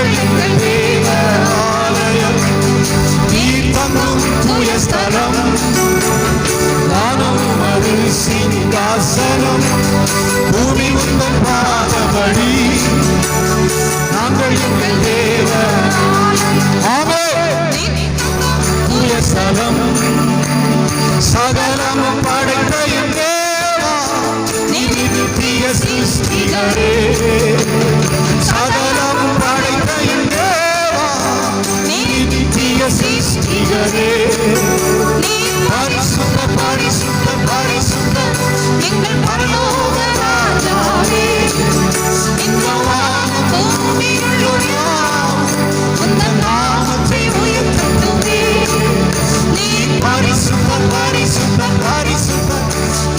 நாங்கள் எங்கள் தேவாலயம், நீர் தங்கும் தூய ஸ்தலம், வானம் அது சிங்காசனம், பூமி உந்தன் பாதபடி, நாங்கள் எங்கள் தேவாலயம், தூய ஸ்தலம், சகலமும் படைத்த என் தேவா, நீர் நித்திய சிருஷ்டிகரே, சகலமும் படைத்த என் தேவா, நீர் நித்திய சிருஷ்டிகரே, பரிசுத்த பரிசுத்த பரிசுத்த எங்கள் பரலோக ராஜாவே, இந்த வானம் பூமியுள்ள உந்தன் நாமத்தை உயர்த்தட்டுமே. நீர் பரிசுத்த பரிசுத்த பரிசுத்த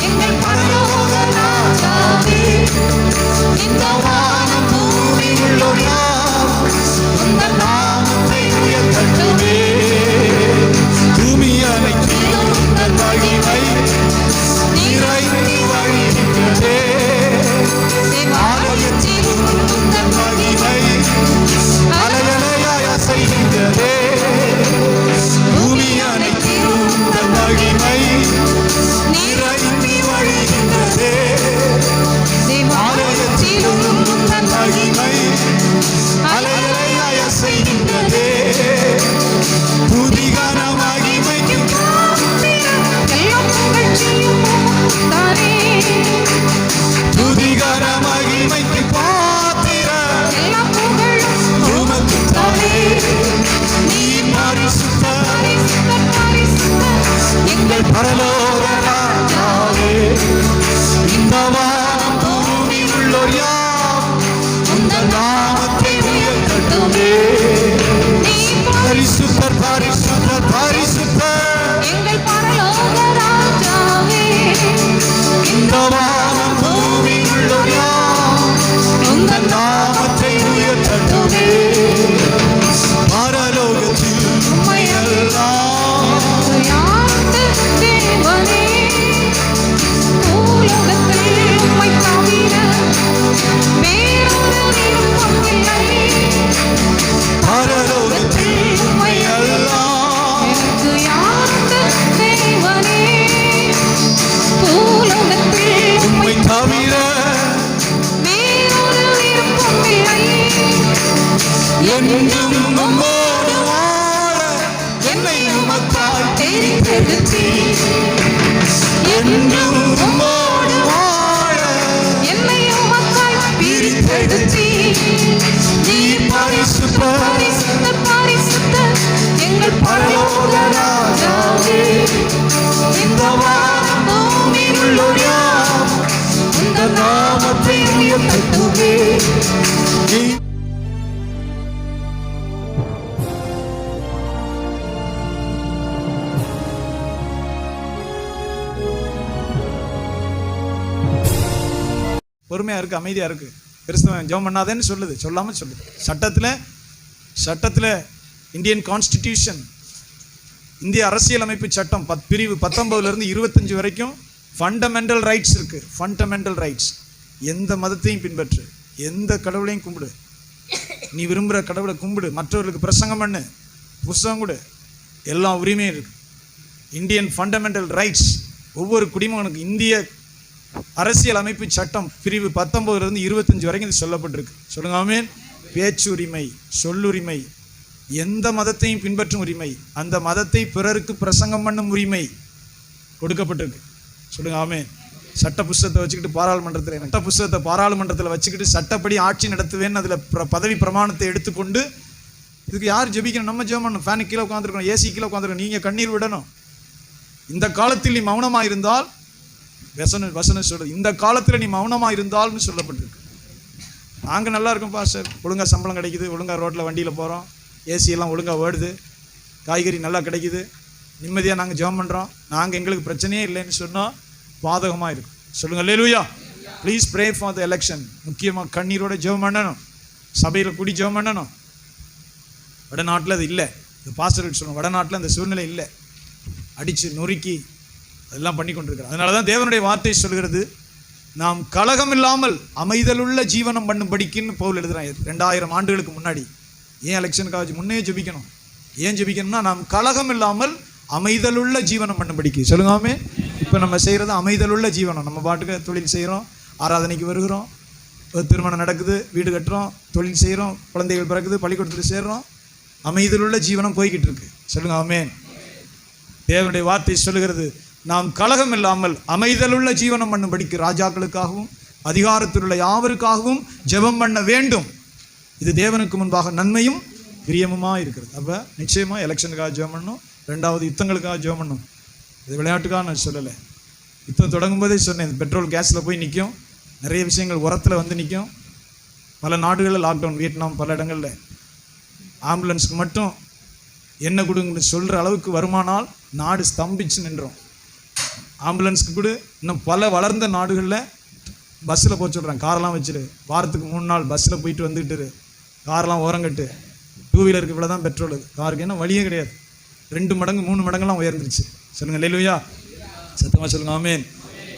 எங்கள் பரலோக ராஜாவே, இந்த வானம் பூமியுள்ள உந்தன் நாமத்தை உயர்த்தட்டுமே. பூமி அனைத்திலும் உந்தன் மகிமை நிறைந்து வழிகின்றதே, ஆலயத்திலும் உந்தன் மகிமை அலையலையாய் அசைகின்றதே. பூமி அனைத்திலும் உந்தன் மகிமை நிறைந்து வழிகின்றதே, ஆலயத்திலும் உந்தன் மகிமை அலையலையாய் அசைகின்றதே. துதிகர மகிமைக்கு துதிகர மகிமைக்கு பாத்திர உமக்கு தானே. நீ பரிசுத்த எங்கள் பரலோக ராஜாவே, இந்த வானம் பூமி உள்ளோர் யாம் உந்தன் நாமத்தை உயர்த்தட்டுமே. பரிசுத்தர் பரிசுத்தர் பரிசுத்தர் எங்கள் பரலோக ராஜாவே, இந்த வானம் பூமி உள்ளோர் யாம் உந்தன் நாமத்தை உயர்த்தட்டுமே. பரலோகத்தில் உம்மையெல்லாம் யார்த்து தேவனே, பூலோகத்தில் உம்மை தவிர வேறொரு விருப்பம் இல்லை. பரலோகத்தில் உம்மையெல்லாம் எனக்கு யார்த்து தேவனே, பூலோகத்தில் உம்மை தவிர வேறொரு விருப்பம் இல்லை. என்றும் உம்மோடு வாழ என்னை உமக்காய் தெரிந்தெடுத்தீ, என்றும் உம்மோடு வாழ என்னை உமக்காய் பிரித்தெடுத்தீ. நீ பரிசுத்த பரிசுத்த பரிசுத்த எங்கள் பரலோக ராஜாவே, இந்த வானம் பூமி உள்ளோர் யாம் உந்தன் நாமத்தை உயர்த்தட்டுமே. பொறுமையா இருக்கு, அமைதியா இருக்கு. கிறிஸ்தவன் ஜெபம் பண்ணாதேன்னு சொல்லுது, சொல்லாம சொல்லுது. சட்டத்துல இந்தியன் கான்ஸ்டிடியூஷன், இந்திய அரசியலமைப்பு சட்டம் பிரிவு 19 25 வரைக்கும் ஃபண்டமெண்டல் ரைட்ஸ் இருக்கு. ஃபண்டமெண்டல் ரைட்ஸ், எந்த மதத்தையும் பின்பற்று, எந்த கடவுளையும் கும்பிடு, நீ விரும்புகிற கடவுளை கும்பிடு, மற்றவர்களுக்கு பிரசங்கம் பண்ணு, புஸ்தகம் கொடு, எல்லா உரிமையும் இருக்கு. இந்தியன் ஃபண்டமெண்டல் ரைட்ஸ், ஒவ்வொரு குடிமகனுக்கு இந்திய அரசியல் அமைப்பு சட்டம் பிரிவு 19 25 வரைக்கும் இது சொல்லப்பட்டிருக்கு. சொல்லுங்க ஆமென். பேச்சுரிமை, சொல்லுரிமை, எந்த மதத்தையும் பின்பற்றும் உரிமை, அந்த மதத்தை பிறருக்கு பிரசங்கம் பண்ணும் உரிமை கொடுக்கப்பட்டிருக்கு. சொல்லுங்க ஆமென். சட்ட புஸ்தகத்தை வச்சுக்கிட்டு பாராளுமன்றத்தில் வச்சுக்கிட்டு சட்டப்படி ஆட்சி நடத்துவேன்னு அதில் பதவி பிரமாணத்தை எடுத்துக்கொண்டு, இதுக்கு யார் ஜெபிக்கணும்? நம்ம ஜெபம் பண்ணணும். ஃபேனுக்கு கீழே உட்காந்துருக்கணும், ஏசி கீழே உட்காந்துருக்கணும், நீங்கள் கண்ணீர் விடணும். இந்த காலத்தில் நீ மௌனமாக இருந்தால், வசனம் சொல்றது, இந்த காலத்தில் நீ மௌனமாக இருந்தால்னு சொல்லப்பட்டிருக்கு. நாங்கள் நல்லா இருக்கோம் பாஸ்டர், ஒழுங்காக சம்பளம் கிடைக்குது, ஒழுங்காக ரோட்டில் வண்டியில் போகிறோம், ஏசி எல்லாம் ஒழுங்காக ஓடுது, காய்கறி நல்லா கிடைக்குது, நிம்மதியாக நாங்கள் ஜெபம் பண்ணுறோம், நாங்கள் எங்களுக்கு பிரச்சனையே இல்லைன்னு சொன்னால் பாதகமாக இருக்கும். சொல்லுங்கள் அல்லேலூயா. Please pray for the election. முக்கியமாக கண்ணீரோட ஜெபம் பண்ணணும், சபையில் கூடி ஜெபம் பண்ணணும். வடநாட்டில் அது இல்லை, இது பாஸ்டர்கள் சொல்லணும். வடநாட்டில் அந்த சூழ்நிலை இல்லை, அடித்து நொறுக்கி அதெல்லாம் பண்ணி கொண்டிருக்கிறோம். அதனால தான் தேவனுடைய வார்த்தை சொல்கிறது, நாம் கலகம் இல்லாமல் அமைதலுள்ள ஜீவனம் பண்ணும்படிக்குன்னு பவுல் எழுதுறான். 2000 ஆண்டுகளுக்கு முன்னாடி ஏன் எலெக்ஷனுக்காக முன்னே ஜெபிக்கணும்? ஏன் ஜெபிக்கணும்னா நாம் கலகம் இல்லாமல் அமைதலுள்ள ஜீவனம் பண்ணும்படிக்கு. சொல்லுங்காமே. இப்போ நம்ம செய்கிறது அமைதலுள்ள ஜீவனம். நம்ம பாட்டுக்கு தொழில் செய்கிறோம், ஆராதனைக்கு வருகிறோம், திருமணம் நடக்குது, வீடு கட்டுறோம், தொழில் செய்கிறோம், குழந்தைகள் பிறகுது, பள்ளிக்கூடத்தில் சேர்றோம், அமைதலுள்ள ஜீவனம் போய்கிட்டு இருக்கு. சொல்லுங்க ஆமென். தேவனுடைய வார்த்தை சொல்லுகிறது, நாம் கலகம் இல்லாமல் அமைதலுள்ள ஜீவனம் பண்ணும்படிக்கு ராஜாக்களுக்காகவும் அதிகாரத்தில் உள்ள யாவருக்காகவும் ஜெபம் பண்ண வேண்டும். இது தேவனுக்கு முன்பாக நன்மையும் பிரியமுமாக இருக்கிறது. அப்போ நிச்சயமாக எலெக்ஷனுக்காக ஜெபம் பண்ணணும். ரெண்டாவது யுத்தங்களுக்காக ஜெபம் பண்ணணும். இது விளையாட்டுக்காக நான் சொல்லலை. யுத்தம் தொடங்கும் போதே சொன்னேன், பெட்ரோல் கேஸில் போய் நிற்கும், நிறைய விஷயங்கள் உரத்தில் வந்து நிற்கும். பல நாடுகளில் லாக்டவுன், வியட்நாம், பல இடங்களில் ஆம்புலன்ஸுக்கு மட்டும் எண்ணெய் கொடுங்கன்னு சொல்கிற அளவுக்கு வருமானால் நாடு ஸ்தம்பிச்சு நின்றோம். ஆம்புலன்ஸுக்கு கூட இன்னும் பல வளர்ந்த நாடுகளில் பஸ்ஸில் போக சொல்கிறாங்க. காரெல்லாம் வச்சுரு, வாரத்துக்கு 3 நாள் பஸ்ஸில் போயிட்டு வந்துட்டு, காரெல்லாம் ஓரங்கட்டு. 2 வீலருக்கு இவ்வளோ தான் பெட்ரோல், காருக்கு என்ன வழியே கிடையாது. 2 மடங்கு 3 மடங்கெல்லாம் உயர்ந்துருச்சு. சொல்லுங்கள் அல்லேலூயா, சத்தமாக சொல்லுங்கள் ஆமென்.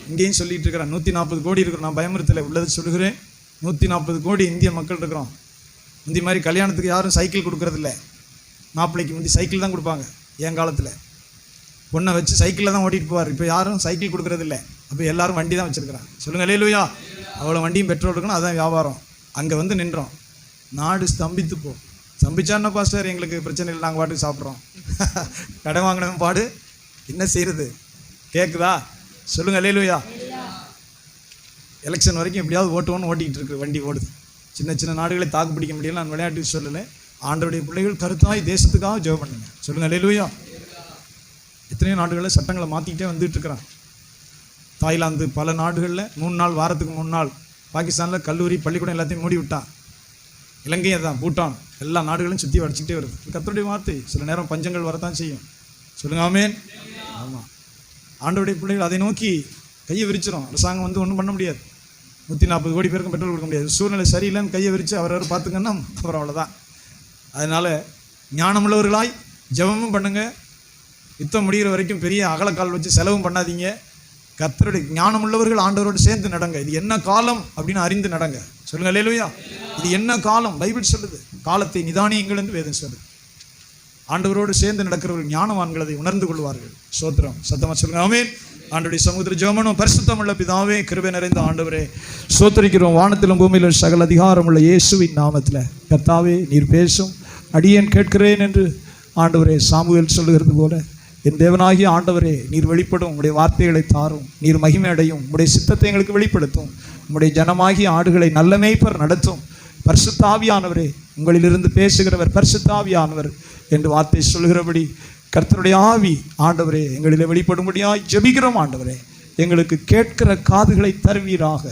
இங்கேயும் சொல்லிட்டு இருக்கிறேன், 140 கோடி இருக்கிறோம். நான் பயமுறுத்தலை, உள்ளது சொல்லுகிறேன். 140 கோடி இந்திய மக்கள் இருக்கிறோம். முந்தி மாதிரி கல்யாணத்துக்கு யாரும் சைக்கிள் கொடுக்குறதில்ல. மாப்பிள்ளைக்கு முந்தி சைக்கிள் தான் கொடுப்பாங்க. என் காலத்தில் பொண்ணை வச்சு சைக்கிளில் தான் ஓட்டிகிட்டு போவார். இப்போ யாரும் சைக்கிள் கொடுக்குறதில்ல. அப்போ எல்லாரும் வண்டி தான் வச்சுருக்கிறாங்க. சொல்லுங்கள் அல்லேலூயா. அவ்வளோ வண்டியும் பெட்ரோல் இருக்கணும், அதான் வியாபாரம். அங்கே வந்து நின்றோம், நாடு ஸ்தம்பித்து போ. ஸ்தம்பிச்சான்னா பாஸ்டர் எங்களுக்கு பிரச்சனை இல்லை, நாங்கள் பாட்டுக்கு சாப்பிட்றோம். கடை வாங்கினவன் பாடு என்ன செய்கிறது? கேட்குதா? சொல்லுங்கள் அல்லேலூயா. எலெக்ஷன் வரைக்கும் எப்படியாவது ஓட்டுவோன்னு ஓட்டிகிட்டு இருக்கு, வண்டி ஓடுது. சின்ன சின்ன நாடுகளை தாக்கு பிடிக்க முடியல. நான் விளையாட்டு சொல்லலை. ஆண்டவருடைய பிள்ளைகள் கருத்தாய் தேசத்துக்காக ஜெபம் பண்ணுங்க. சொல்லுங்கள் அல்லேலூயா. எத்தனையோ நாடுகளில் சட்டங்களை மாற்றிக்கிட்டே வந்துட்டு இருக்கிறான். தாய்லாந்து பல நாடுகளில் 3 நாள், வாரத்துக்கு 3 நாள். பாகிஸ்தானில் கல்லூரி பள்ளிக்கூடம் எல்லாத்தையும் மூடி விட்டான். இலங்கையை தான், பூட்டான், எல்லா நாடுகளையும் சுற்றி வடிச்சுக்கிட்டே வருது. கர்த்தருடைய வார்த்தை. சில நேரம் பஞ்சங்கள் வரத்தான் செய்யும். சொல்லுங்க ஆமென். ஆமாம், ஆண்டவருடைய பிள்ளைகள் அதை நோக்கி கையை விரிச்சிடும். அரசாங்கம் வந்து ஒன்றும் பண்ண முடியாது. 140 கோடி பேருக்கும் பெட்ரோல் கொடுக்க முடியாது. சூழ்நிலை சரியில்லைன்னு கையை விரித்து அவரவர் பார்த்துங்கன்னா அப்புறம் அவ்வளோதான். அதனால் ஞானமுள்ளவர்களாய் ஜெபமும் பண்ணுங்க. யுத்தம் முடிகிற வரைக்கும் பெரிய அகலக்கால் வச்சு செலவும் பண்ணாதீங்க. கர்த்தருடைய ஞானமுள்ளவர்கள் ஆண்டவரோடு சேர்ந்து நடங்க. இது என்ன காலம் அப்படின்னு அறிந்து நடங்க. சொல்லுங்க அல்லேலூயா. இது என்ன காலம்? பைபிள் சொல்லுது, காலத்தை நிதானியுங்கள் என்று வேதம் சொல்லுது. ஆண்டவரோடு சேர்ந்து நடக்கிறவர்கள் ஞானவான்கள் அதை உணர்ந்து கொள்வார்கள். ஸ்தோத்திரம், சத்தமாக சொல்லுங்க ஆமென். ஆண்டவருடைய சமுத்திர ஜெபமனும் பரிசுத்தமுள்ள பிதாவே, கிருபை நிறைந்த ஆண்டவரே, ஸ்தோத்திரிக்கிறோம். வானத்திலும் பூமியிலும் சகல அதிகாரமுள்ள இயேசுவின் நாமத்தில் கர்த்தாவே, நீர் பேசும், அடியேன் கேட்கிறேன் என்று ஆண்டவரே சாமுவேல் சொல்லுகிறது போல, என் தேவனாகிய ஆண்டவரே, நீர் வெளிப்படும், உம்முடைய வார்த்தைகளை தாரும், நீர் மகிமை அடையும், உம்முடைய சித்தத்தை எங்களுக்கு வெளிப்படுத்தும், உம்முடைய ஜனமாகிய ஆடுகளை நல்ல மேய்ப்பர் நடத்தும். பரிசுத்த ஆவியானவரே, உங்களிலிருந்து பேசுகிறவர் பரிசுத்த ஆவியானவர் என்று வார்த்தை சொல்கிறபடி கர்த்தருடைய ஆவி ஆண்டவரே எங்களிலே வெளிப்படும்படியாய் ஜெபிக்கிறோம். ஆண்டவரே, எங்களுக்கு கேட்கிற காதுகளை தருவீராக.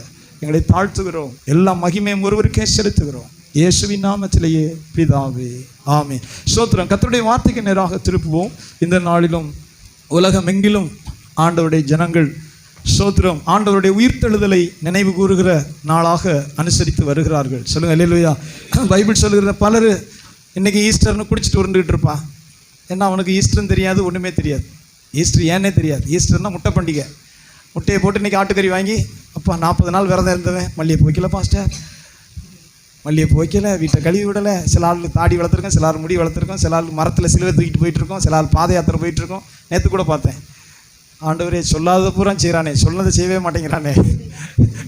எங்களை தாழ்த்துகிறோம், எல்லா மகிமையும் ஒருவருக்கே செலுத்துகிறோம். இயேசுவின் நாமத்திலேயே பிதாவே, ஆமென். ஸ்தோத்திரம். கர்த்தருடைய வார்த்தைக்கு நேராக திருப்புவோம். இந்த நாளிலும் உலகம் எங்கிலும் ஆண்டவருடைய ஜனங்கள் ஸ்தோத்திரம் ஆண்டவருடைய உயிர்த்தெழுதலை நினைவு கூறுகிற நாளாக அனுசரித்து வருகிறார்கள். சொல்லுங்கள் அல்லேலூயா. பைபிள் சொல்லுகிற பலர் இன்றைக்கி ஈஸ்டர்னு குடிச்சிட்டு உருண்டுகிட்டு இருப்பான். ஏன்னா அவனுக்கு ஈஸ்டர்னு தெரியாது, ஒன்றுமே தெரியாது. ஈஸ்டர் ஏன்னே தெரியாது. ஈஸ்டர்னா முட்டை பண்டிகை. முட்டையை போட்டு இன்றைக்கி ஆட்டுக்கறி வாங்கி, அப்பா 40 நாள் விரதம் இருந்தவன் மல்லிகைப்பூ வைக்கல பாஸ்டர், மல்லிகைப்பூ வைக்கல, வீட்டை கழுவி விடலை. சில ஆள் தாடி வளர்த்துருக்கோம், சில ஆள் முடி வளர்த்துருக்கோம், சில ஆள் மரத்தில் சிலுவை தூக்கிட்டு போயிட்டுருக்கோம், சில ஆள் பாத யாத்திரை போயிட்டுருக்கோம். நேற்று கூட பார்த்தேன், ஆண்டவரே சொல்லாத பூரா செய்கிறானே, சொன்னதை செய்யவே மாட்டேங்கிறானே.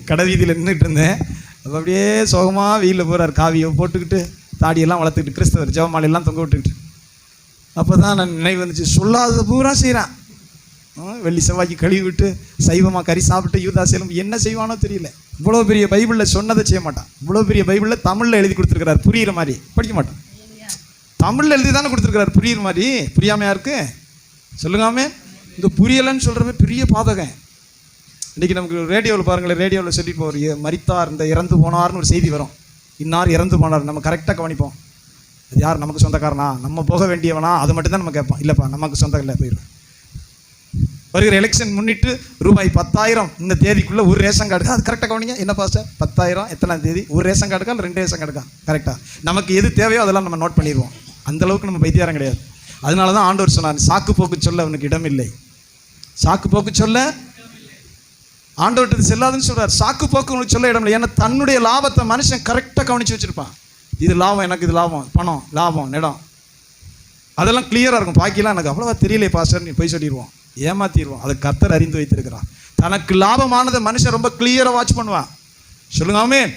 கடை வீதியில் நின்றுட்டு இருந்தேன். அப்போ அப்படியே சோகமாக வெயிலில் போகிறார், காவியை போட்டுக்கிட்டு தாடியெல்லாம் வளர்த்துக்கிட்டு, கிறிஸ்தவர் ஜெபமாலையெல்லாம் தொங்க விட்டுக்கிட்டு. அப்போ தான் நான் நினைவு வந்துச்சு, சொல்லாத பூரா செய்கிறான். வெள்ளி செவ்வாய்க்கு கழுவி விட்டு சைவமாக கறி சாப்பிட்டு யூதாசேலும் என்ன செய்வானோ தெரியல. இவ்வளோ பெரிய பைபிளில் சொன்னதை செய்ய மாட்டான். இவ்வளோ பெரிய பைபிளில் தமிழில் எழுதி கொடுத்துருக்கிறார், புரிகிற மாதிரி. படிக்க மாட்டான். தமிழில் எழுதி தானே கொடுத்துருக்கிறார், புரிகிற மாதிரி. புரியாமையா இருக்கு? சொல்லுங்காமே. இந்த புரியலைன்னு சொல்கிறப்ப பெரிய பாதகம். இன்றைக்கி நமக்கு ரேடியோவில் பாருங்களேன், ரேடியோவில் சொல்லிட்டு போகிற மரித்தார், இந்த இறந்து போனார்னு ஒரு செய்தி வரும். இன்னார் இறந்து போனார். நம்ம கரெக்டாக கவனிப்போம். அது யார்? நமக்கு சொந்தக்காரனா, நம்ம போக வேண்டியவனா, அது மட்டும்தான் நம்ம கேட்போம். இல்லைப்பா நமக்கு சொந்தம் இல்லை, போயிடுவோம். வருகிற எலெக்ஷன் முன்னிட்டு ரூபாய் 10,000 இந்த தேதிக்குள்ளே ஒரு ரேஷன் கார்டுக்கா? அது கரெக்டாக கவனிங்க. என்ன பாஸ்டர் 10,000 எத்தனாம் தேதி? ஒரு ரேஷன் கார்டுக்கா இல்லை 2 ரேஷன் கார்டுக்கா? கரெக்டாக நமக்கு எது தேவையோ அதெல்லாம் நம்ம நோட் பண்ணிடுவோம். அந்தளவுக்கு நம்ம பைத்தியாரம் கிடையாது. அதனால தான் ஆண்டவர் சொன்னார், சாக்கு போக்கு சொல்ல அவனுக்கு இடம் இல்லை. சாக்கு போக்கு சொல்ல ஆண்டவர்கிட்ட செல்லாதுன்னு சொல்கிறார். சாக்கு போக்கு உனக்கு சொல்ல இடம் இல்லை. ஏன்னா தன்னுடைய லாபத்தை மனுஷன் கரெக்டாக கவனித்து வச்சுருப்பான். இது லாபம், எனக்கு இது லாபம், பணம் லாபம், இடம், அதெல்லாம் கிளியராக இருக்கும். பாக்கிலாம் எனக்கு அவ்வளோவா தெரியலையே பாஸ்டர், நீ போய் சொல்லிடுவோம், ஏமாத்திடுவோம். அதை கர்த்தர் அறிந்து வைத்திருக்கிறான். தனக்கு லாபமானதை மனுஷன் ரொம்ப கிளியராக வாட்ச் பண்ணுவான். சொல்லுங்க ஆமென்.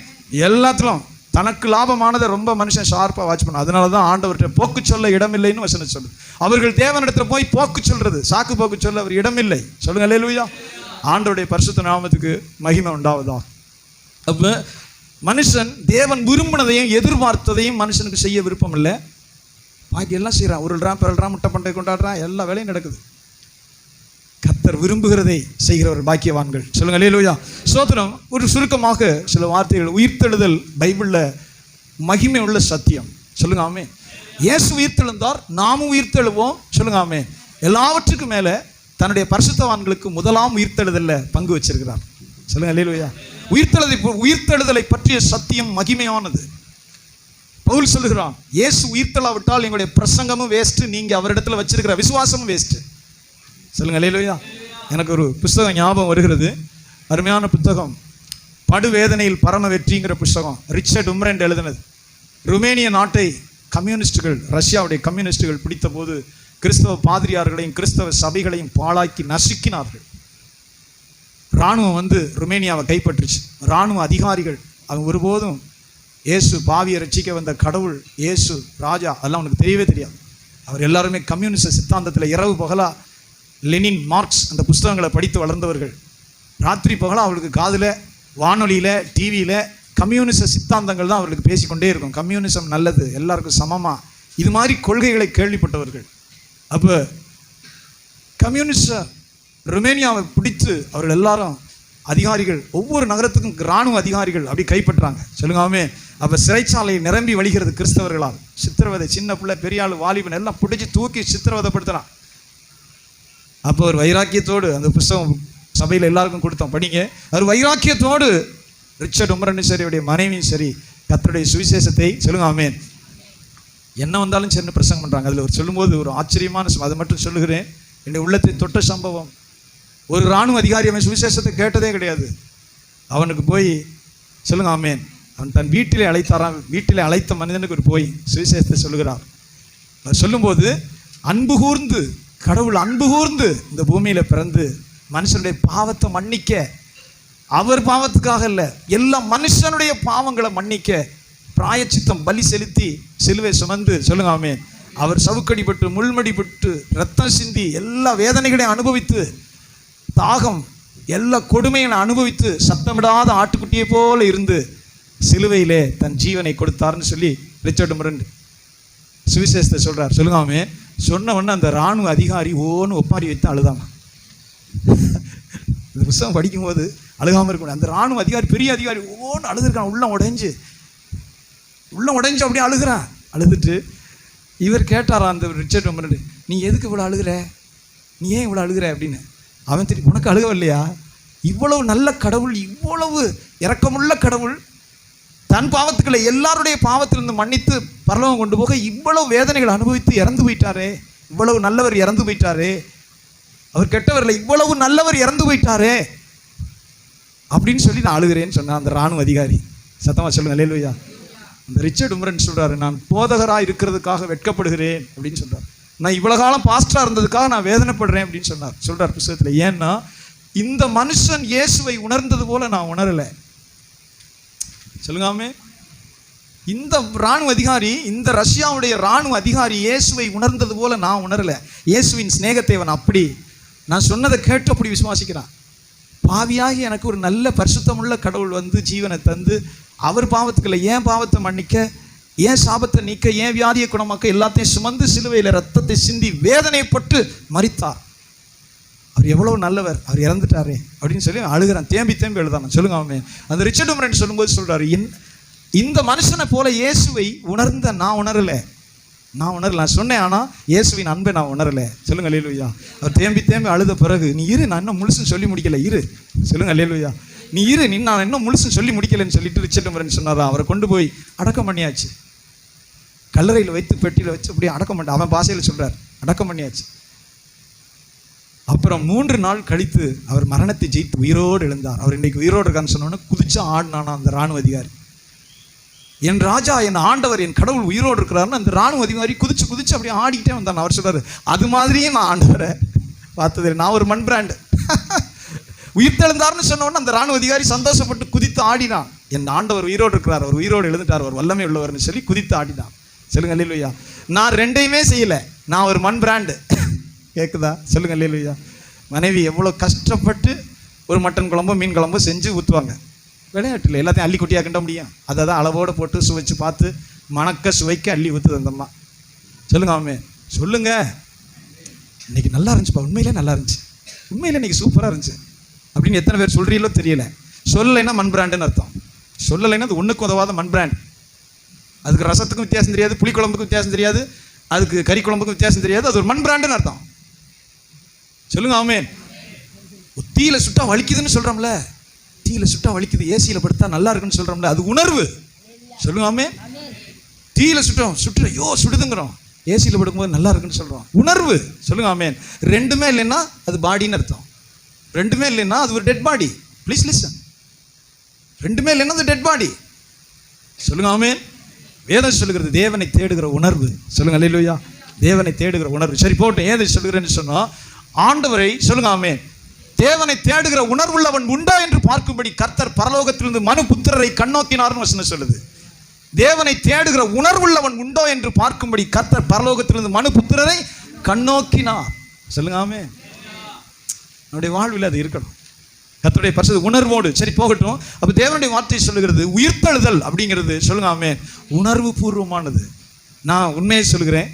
எல்லாத்திலும் தனக்கு லாபமானதை ரொம்ப மனுஷன் ஷார்ப்பாக வாட்ச் பண்ணுவான். அதனால தான் ஆண்டவர்கிட்ட போக்கு சொல்ல இடமில்லைன்னு வசனம் சொல்லுது. அவர்கள் தேவனிடத்துல போய் போக்கு சொல்றது, சாக்கு போக்கு சொல்ல அவர் இடமில்லை. சொல்லுங்க அல்லேலூயா. ஆண்டவருடைய பரிசுத்த நாமத்துக்கு மகிமை உண்டாவதா. அப்போ மனுஷன் தேவன் விரும்பினதையும் எதிர்பார்த்ததையும் மனுஷனுக்கு செய்ய விருப்பம் இல்லை. பாக்கி எல்லாம் செய்கிறான், உருள்றான், பிறல்றான், முட்டை பண்டை கொண்டாடுறான், எல்லா வேலையும் நடக்குது. கர்த்தர் விரும்புகிறதை செய்கிறவர் பாக்கியவான்கள். சொல்லுங்க அல்லேலூயா. ஸ்தோத்திரம். ஒரு சுருக்கமாக சில வார்த்தைகள். உயிர்த்தெழுதல் பைபிளில் மகிமை உள்ள சத்தியம். சொல்லுங்க ஆமென். இயேசு உயிர்த்தெழுந்தார், நாமும் உயிர்த்தெழுவோம். சொல்லுங்க ஆமென். எல்லாவற்றுக்கும் மேலே தன்னுடைய பரிசுத்தவான்களுக்கு முதலாம் உயிர்த்தெழுதலில் பங்கு வச்சிருக்கிறார். சொல்லுங்க அல்லேலூயா. உயிர்த்தெழுதலை பற்றிய சத்தியம் மகிமையானது. பவுல் சொல்லுகிறான், இயேசு உயிர்த்தெழாவிட்டால் எங்களுடைய பிரசங்கமும் வேஸ்ட், நீங்க அவரிடத்துல வச்சிருக்கிற விசுவாசமும் வேஸ்ட். சொல்லுங்க அல்லேலூயா. எனக்கு ஒரு புத்தகம் ஞாபகம் வருகிறது, அருமையான புத்தகம், படுவேதனையில் பரம வெற்றிங்கிற புத்தகம். ரிச்சர்ட் உம்ரெண்ட் எழுதினது. ருமேனிய நாட்டை கம்யூனிஸ்டுகள், ரஷ்யாவுடைய கம்யூனிஸ்டுகள் பிடித்த போது கிறிஸ்தவ பாதிரியார்களையும் கிறிஸ்தவ சபைகளையும் பாழாக்கி நசுக்கினார்கள். இராணுவம் வந்து ருமேனியாவை கைப்பற்றுச்சு. இராணுவ அதிகாரிகள் அவங்க ஒருபோதும் இயேசு பாவியை ரட்சிக்க வந்த கடவுள், இயேசு ராஜா, அதெல்லாம் அவனுக்கு தெரியவே தெரியாது. அவர் எல்லாருமே கம்யூனிஸ்ட் சித்தாந்தத்தில் இரவு பகலா லெனின், மார்க்ஸ் அந்த புஸ்தகங்களை படித்து வளர்ந்தவர்கள். ராத்திரி பகலா அவர்களுக்கு காதில், வானொலியில், டிவியில் கம்யூனிச சித்தாந்தங்கள் தான் அவர்களுக்கு பேசிக்கொண்டே இருக்கும். கம்யூனிசம் நல்லது, எல்லாருக்கும் சமமா, இது மாதிரி கொள்கைகளை கேள்விப்பட்டவர்கள். அப்போ கம்யூனிஸ்ட ருமேனியாவை பிடித்து அவர்கள் எல்லாரும் அதிகாரிகள், ஒவ்வொரு நகரத்துக்கும் இராணுவ அதிகாரிகள் அப்படி கைப்பற்றாங்க. சொல்லுங்காமே. அப்போ சிறைச்சாலை நிரம்பி வழிகிறது கிறிஸ்தவர்களால். சித்திரவதை, சின்ன பிள்ளை, பெரிய ஆள், வாலிபன் எல்லாம் பிடிச்சி தூக்கி சித்திரவதைப்படுத்துறான். அப்போ ஒரு வைராக்கியத்தோடு அந்த புஸ்தகம் சபையில் எல்லாருக்கும் கொடுத்தோம், படிங்க. அவர் வைராக்கியத்தோடு ரிச்சர்ட் உம்ரெண்ட் சரியுடைய மனைவியும் சரி கர்த்தருடைய சுவிசேஷத்தை, சொல்லுங்க ஆமென், என்ன வந்தாலும் சரி பிரசங்கம் பண்ணுறாங்க. அதில் ஒரு சொல்லும்போது ஒரு ஆச்சரியமான, அதை மட்டும் சொல்லுகிறேன், என்னுடைய உள்ளத்தை தொட்ட சம்பவம். ஒரு இராணுவ அதிகாரி அவன் சுவிசேஷத்தை கேட்டதே கிடையாது. அவனுக்கு போய், சொல்லுங்க ஆமென், அவன் தன் வீட்டிலே அழைத்தாரான். வீட்டிலே அழைத்த மனிதனுக்கு ஒரு போய் சுவிசேஷத்தை சொல்லுகிறார். சொல்லும்போது அன்பு கூர்ந்து, கடவுள் அன்பு கூர்ந்து இந்த பூமியில் பிறந்து மனுஷனுடைய பாவத்தை மன்னிக்க, அவர் பாவத்துக்காக இல்லை, எல்லா மனுஷனுடைய பாவங்களை மன்னிக்க பிராயச்சித்தம் பலி செலுத்தி சிலுவை சுமந்து, சொல்லுங்க ஆமென், அவர் சவுக்கடிப்பட்டு, முள்மடிப்பட்டு, ரத்தம் சிந்தி, எல்லா வேதனைகளையும் அனுபவித்து, தாகம், எல்லா கொடுமையை அனுபவித்து, சத்தமிடாத ஆட்டுக்குட்டியை போல இருந்து சிலுவையிலே தன் ஜீவனை கொடுத்தார்னு சொல்லி ரிச்சர்ட் உம்ரெண்ட் சுவிசேஷத்தை சொல்றார். சொல்லுங்காமே. சொன்ன உடனே அந்த இராணுவ அதிகாரி ஓன்னு ஒப்பாரி வைத்து அழுதாமா. இந்த புத்தகம் படிக்கும்போது அழுகாமல் இருக்கணும். அந்த இராணுவ அதிகாரி, பெரிய அதிகாரி, ஓன்னு அழுதுருக்கான். உள்ளம் உடைஞ்சு அப்படியே அழுகிறான். அழுதுட்டு இவர் கேட்டாரா அந்த ரிச்சர்ட் உம்ரெண்ட், நீ எதுக்கு இவ்வளோ அழுகிற, நீ ஏன் இவ்வளோ அழுகிற அப்படின்னு. அவன் தெரியும், உனக்கு அழுகவில்லையா, இவ்வளவு நல்ல கடவுள், இவ்வளவு இரக்கமுள்ள கடவுள் தன் பாவத்துக்களை எல்லாருடைய பாவத்திலிருந்து மன்னித்து பரலோகம் கொண்டு போக இவ்வளவு வேதனைகள் அனுபவித்து இறந்து போயிட்டாரே, இவ்வளவு நல்லவர் இறந்து போயிட்டாரே, அவர் கெட்டவர்களை, இவ்வளவு நல்லவர் இறந்து போயிட்டாரே அப்படின்னு சொல்லி நான் அழுகிறேன்னு சொன்னான் அந்த இராணுவ அதிகாரி. சத்தமா சொல்லுங்க அல்லேலூயா. அந்த ரிச்சர்ட் உம்ரெண்ட் சொல்றாரு, நான் போதகராக இருக்கிறதுக்காக வெட்கப்படுகிறேன் அப்படின்னு சொல்றாரு. நான் இவ்வளவு காலம் பாஸ்டரா இருந்ததுக்காக நான் வேதனைப்படுறேன் அப்படின்னு சொல்றார் புத்தகத்தில். ஏன்னா இந்த மனுஷன் இயேசுவை உணர்ந்தது போல நான் உணரலை. சொல்லுங்காமே. இந்த இராணுவ அதிகாரி, இந்த ரஷ்யாவுடைய இராணுவ அதிகாரி இயேசுவை உணர்ந்தது போல நான் உணரலை. இயேசுவின் சிநேகத்தை அவன் அப்படி, நான் சொன்னதை கேட்டு அப்படி விசுவாசிக்கிறான். பாவியாகி எனக்கு ஒரு நல்ல பரிசுத்தமுள்ள கடவுள் வந்து ஜீவனை தந்து, அவர் பாவத்துக்களை, ஏன் பாவத்தை மன்னிக்க, ஏன் சாபத்தை நீக்க, ஏன் வியாதியை குணமாக்க, எல்லாத்தையும் சுமந்து சிலுவையில் ரத்தத்தை சிந்தி வேதனைப்பட்டு மரித்தார். அவர் எவ்வளவு நல்லவர், அவர் இறந்துட்டாரே அப்படின்னு சொல்லி அழுகிறான். தேம்பி எழுதான. சொல்லுங்க அவன். அந்த ரிச்சர்ட் உம்ரெண்ட் சொல்லும்போது சொல்றாரு, இந்த மனுஷனை போல இயேசுவை உணர்ந்த நான் உணரல. நான் சொன்னேன், ஆனால் இயேசுவின் அன்பை நான் உணரலை. சொல்லுங்க அல்லேலூயா. அவர் தேம்பி அழுத பிறகு, நீ இரு, நான் இன்னும் முழுசும் சொல்லி முடிக்கல, இரு. சொல்லுங்க அல்லேலூயா. நீ இரு, நான் இன்னும் முழுசும் சொல்லி முடிக்கலைன்னு சொல்லிட்டு ரிச்சர்ட் உம்ரெண்ட் சொன்னாரா. அவரை கொண்டு போய் அடக்கம் பண்ணியாச்சு. கல்லறையில் வைத்து பெட்டியில் வச்சு அப்படியே அடக்கம் பண்ண, அவன் பாஷையில் சொல்றார், அடக்கம் பண்ணியாச்சு. அப்புறம் 3 நாள் கழித்து அவர் மரணத்தை ஜெயித்து உயிரோடு எழுந்தார். அவர் இன்றைக்கு உயிரோடு இருக்கான்னு சொன்னோன்னு குதிச்சா ஆடினானா அந்த இராணுவ அதிகாரி. என் ராஜா, என் ஆண்டவர், என் கடவுள் உயிரோடு இருக்கிறாருன்னு அந்த ராணுவ அதிகாரி குதிச்சு குதிச்சு அப்படியே ஆடிக்கிட்டே வந்தான். அவர் சொல்றாரு, அது மாதிரியே நான் ஆண்டவரை பார்த்தது, நான் ஒரு மண் பிராண்டு. உயிர்த்தெழுந்தார்னு சொன்ன உடனே அந்த ராணுவ அதிகாரி சந்தோஷப்பட்டு குதித்து ஆடினான். என் ஆண்டவர் உயிரோடு இருக்கிறார், அவர் உயிரோடு எழுந்துட்டார், அவர் வல்லமை உள்ளவர்னு சொல்லி குதித்து ஆடினான். சொல்லுங்க அல்லேலூயா. நான் ரெண்டையுமே செய்யல, நான் ஒரு மண் பிராண்டு. கேட்குதா? சொல்லுங்க அல்லேலூயா. மனைவி எவ்வளோ கஷ்டப்பட்டு ஒரு மட்டன் குழம்போ மீன் குழம்போ செஞ்சு ஊற்றுவாங்க. விளையாட்டில் எல்லாத்தையும் அள்ளி குட்டியாக கிண்ட முடியும். அதை தான் அளவோடு போட்டு சுவைச்சு பார்த்து மணக்க சுவைக்க அள்ளி ஊற்றுது அந்தம்மா. சொல்லுங்க ஆமே, சொல்லுங்க. இன்னைக்கு நல்லா இருந்துச்சுப்பா, உண்மையிலே நல்லா இருந்துச்சு, உண்மையிலே இன்னைக்கு சூப்பராக இருந்துச்சு அப்படின்னு எத்தனை பேர் சொல்கிறீங்களோ தெரியல. சொல்லலைன்னா மண் பிராண்டுன்னு அர்த்தம். சொல்லலைன்னா அது ஒன்றுக்கு உதவாத மண் பிராண்ட். அதுக்கு ரசத்துக்கும் வித்தியாசம் தெரியாது, புளிக்குழம்புக்கும் வித்தியாசம் தெரியாது, அதுக்கு கறி குழம்புக்கும் வித்தியாசம் தெரியாது, அது ஒரு மண் பிராண்டுன்னு அர்த்தம். சொல்லுங்க ஆமேன். தீயில சுட்டா வலிக்குதுன்னு சொல்கிறோம்ல, தீயில சுட்டா வலிக்குது, ஏசியில் படுத்தா நல்லா இருக்குன்னு சொல்கிறோம்ல, அது உணர்வு. சொல்லுங்க ஆமேன். தீயில சுட்டு ஐயோ சுடுதுங்கிறோம், ஏசியில் படுக்கும்போது நல்லா இருக்குன்னு சொல்கிறோம், உணர்வு. சொல்லுங்க ஆமேன். ரெண்டுமே இல்லைன்னா அது பாடின்னு அர்த்தம். ரெண்டுமே இல்லைன்னா அது ஒரு டெட் பாடி. Please listen. ரெண்டுமே இல்லைன்னா அது டெட் பாடி. சொல்லுங்க ஆமேன். வேதம் சொல்லுகிறது தேவனை தேடுகிற உணர்வு. சொல்லுங்க அல்லேலூயா. தேவனை தேடுகிற உணர்வு. சரி போட்டு ஏதை சொல்லுகிறேன்னு சொன்னா, ஆண்டவரை சொல்லுங்க ஆமேன், தேவனை தேடுகிற உணர்வுள்ளவன் உண்டா என்று பார்க்கும்படி கர்த்தர் பரலோகத்திலிருந்து மனு புத்திரரை கண்ணோக்கினார்னு வசனம் சொல்லுது. தேவனை தேடுகிற உணர்வுள்ளவன் உண்டோ என்று பார்க்கும்படி கர்த்தர் பரலோகத்திலிருந்து மனு புத்திரரை கண்ணோக்கினார். சொல்லுங்க ஆமேன். நம்முடைய வாழ்வில் அது இருக்கணும், கர்த்தருடைய பரிசுத்த உணர்வோடு. சரி போகட்டும். அப்போ தேவனுடைய வார்த்தை சொல்லுகிறது உயிர்த்தெழுதல் அப்படிங்கிறது சொல்லுங்க ஆமேன் உணர்வு பூர்வமானது. நான் உண்மையை சொல்லுகிறேன்,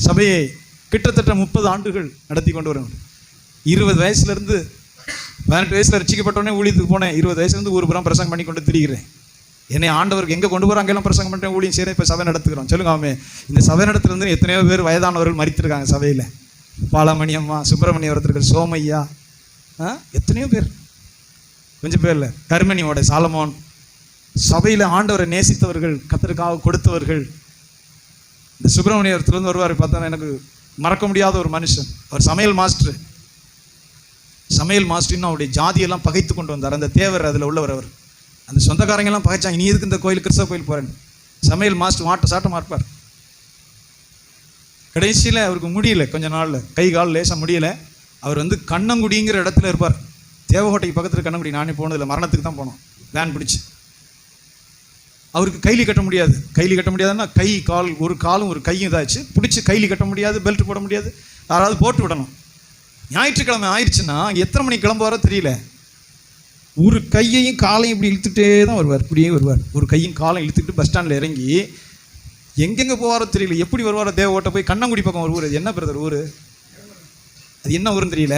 சபையை கிட்டத்தட்ட 30 ஆண்டுகள் நடத்தி கொண்டு வரேன். 20 வயசுலேருந்து 18 வயசில் ரட்சிக்கப்பட்டோடனே ஊழியத்துக்கு போனேன். 20 வயசுலேருந்து ஊர் புறம் பிரசங்கம் பண்ணி கொண்டு திரிகிறேன். என்னை ஆண்டவருக்கு எங்கே கொண்டு போகிறாங்க எல்லாம் பிரசங்கம் பண்ணுறேன், ஊழியம் செய்கிறேன். இப்போ சபை நடத்துக்கிறோம். சொல்லுங்க ஆமே. இந்த சபை நடத்துலேருந்து எத்தனையோ பேர் வயதானவர்கள் மரித்திருக்காங்க சபையில். பாலமணி அம்மா, சுப்பிரமணியவரத்திற்கு சோமையா, எத்தனையோ பேர், கொஞ்சம் பேர் இல்லை, கருமணியோட சாலமோன். சபையில் ஆண்டவரை நேசித்தவர்கள், கர்த்தருக்காக கொடுத்தவர்கள். இந்த சுப்பிரமணியவரத்துலேருந்து வருவார், பார்த்தா எனக்கு மறக்க முடியாத ஒரு மனுஷன். அவர் சமையல் மாஸ்டர். சமையல் மாஸ்டர்னு அவருடைய ஜாதியெல்லாம் பகைத்து கொண்டு வந்தார். அந்த தேவர் அதில் உள்ளவர். அவர் அந்த சொந்தக்காரங்கெல்லாம் பகைச்சாங்க, நீ எதுக்கு இந்த கோயில் கிறிஸ்தவ கோயில் போகிறேன்னு. சமையல் மாஸ்டர் வாட்ட சாட்டமாக இருப்பார். கடைசியில் அவருக்கு முடியல, கொஞ்ச நாளில் கை கால் லேசாக முடியல. அவர் வந்து கண்ணங்குடிங்கிற இடத்துல இருப்பார். தேவகோட்டைக்கு பக்கத்தில் கண்ணங்குடி. நானே போனதில்லை, மரணத்துக்கு தான் போனோம் வேன் பிடிச்சி. அவருக்கு கைலி கட்ட முடியாது. கைலி கட்ட முடியாதுன்னா கை கால், ஒரு காலும் ஒரு கையும் இதாச்சு, பிடிச்சி கைலி கட்ட முடியாது, பெல்ட் போட முடியாது, யாராவது போட்டு விடணும். ஞாயிற்றுக்கிழமை ஆயிடுச்சுன்னா அங்கே எத்தனை மணிக்கு கிளம்புவாரோ தெரியல. ஒரு கையையும் காலையும் இப்படி இழுத்துக்கிட்டே தான் வருவார், இப்படியே வருவார். ஒரு கையும் காலையும் இழுத்துக்கிட்டு பஸ் ஸ்டாண்டில் இறங்கி எங்கெங்கே போவாரோ தெரியல. எப்படி வருவாரோ தேவகோட்டை போய் கண்ணங்குடி பக்கம் ஒரு ஊர், அது என்ன பிரதர் ஊர், அது என்ன ஊருன்னு தெரியல,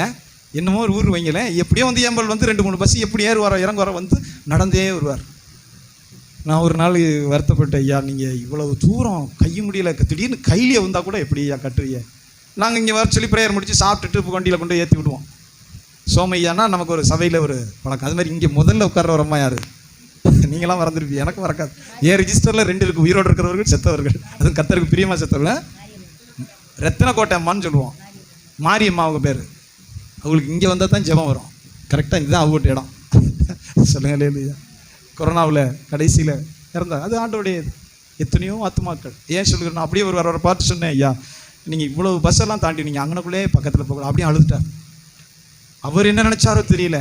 என்னமோ ஒரு ஊர் வைங்களேன். எப்படியோ வந்து ஏம்பல் வந்து 2-3 பஸ் எப்படி ஏறுவாரோ இறங்குவாரோ வந்து நடந்தே வருவார். நான் ஒரு நாள் வருத்தப்பட்டேன், ஐயா நீங்கள் இவ்வளவு தூரம் கைய முடியல, திடீர்னு கையிலேயே வந்தால் கூட எப்படி ஐயா கட்டுவீங்க. நாங்கள் இங்கே வர சொல்லி ப்ரேயர் முடிச்சு சாப்பிட்டுட்டு இப்போ வண்டியில் கொண்டு ஏற்றி விடுவோம். சோமையானா நமக்கு ஒரு சபையில் ஒரு பழக்கம். அது மாதிரி இங்கே முதல்ல உட்கார்ற ஒரு அம்மா யார், நீங்களாம் மறந்துருப்பீங்க, எனக்கு மறக்காது. ஏன் ரிஜிஸ்டரில் 2 இருக்குது, உயிரோடு இருக்கிறவர்கள் செத்தவர்கள். அதுவும் கர்த்தருக்கு பிரியமாக செத்தவர்கள். ரத்தினக்கோட்டை அம்மான்னு சொல்லுவோம், மாரியம்மா அவங்க பேர். அவங்களுக்கு இங்கே வந்தால் தான் ஜெபம் வரும். கரெக்டாக இதுதான் அவங்கள்ட்ட இடம். சொல்லுங்களே இல்லையா. கொரோனாவில் கடைசியில் இறந்தாங்க, அது ஆண்டோடைய எத்தனையோ ஆத்துமாக்கள். ஏன் சொல்லுகிறேன், அப்படியே ஒரு வர பார்த்து சொன்னேன், ஐயா நீங்கள் இவ்வளோ பஸ்ஸெல்லாம் தாண்டி நீங்கள் அங்கனக்குள்ளே பக்கத்தில் போகலாம். அப்படியே அழுதுட்டார். அவர் என்ன நினச்சாரோ தெரியல.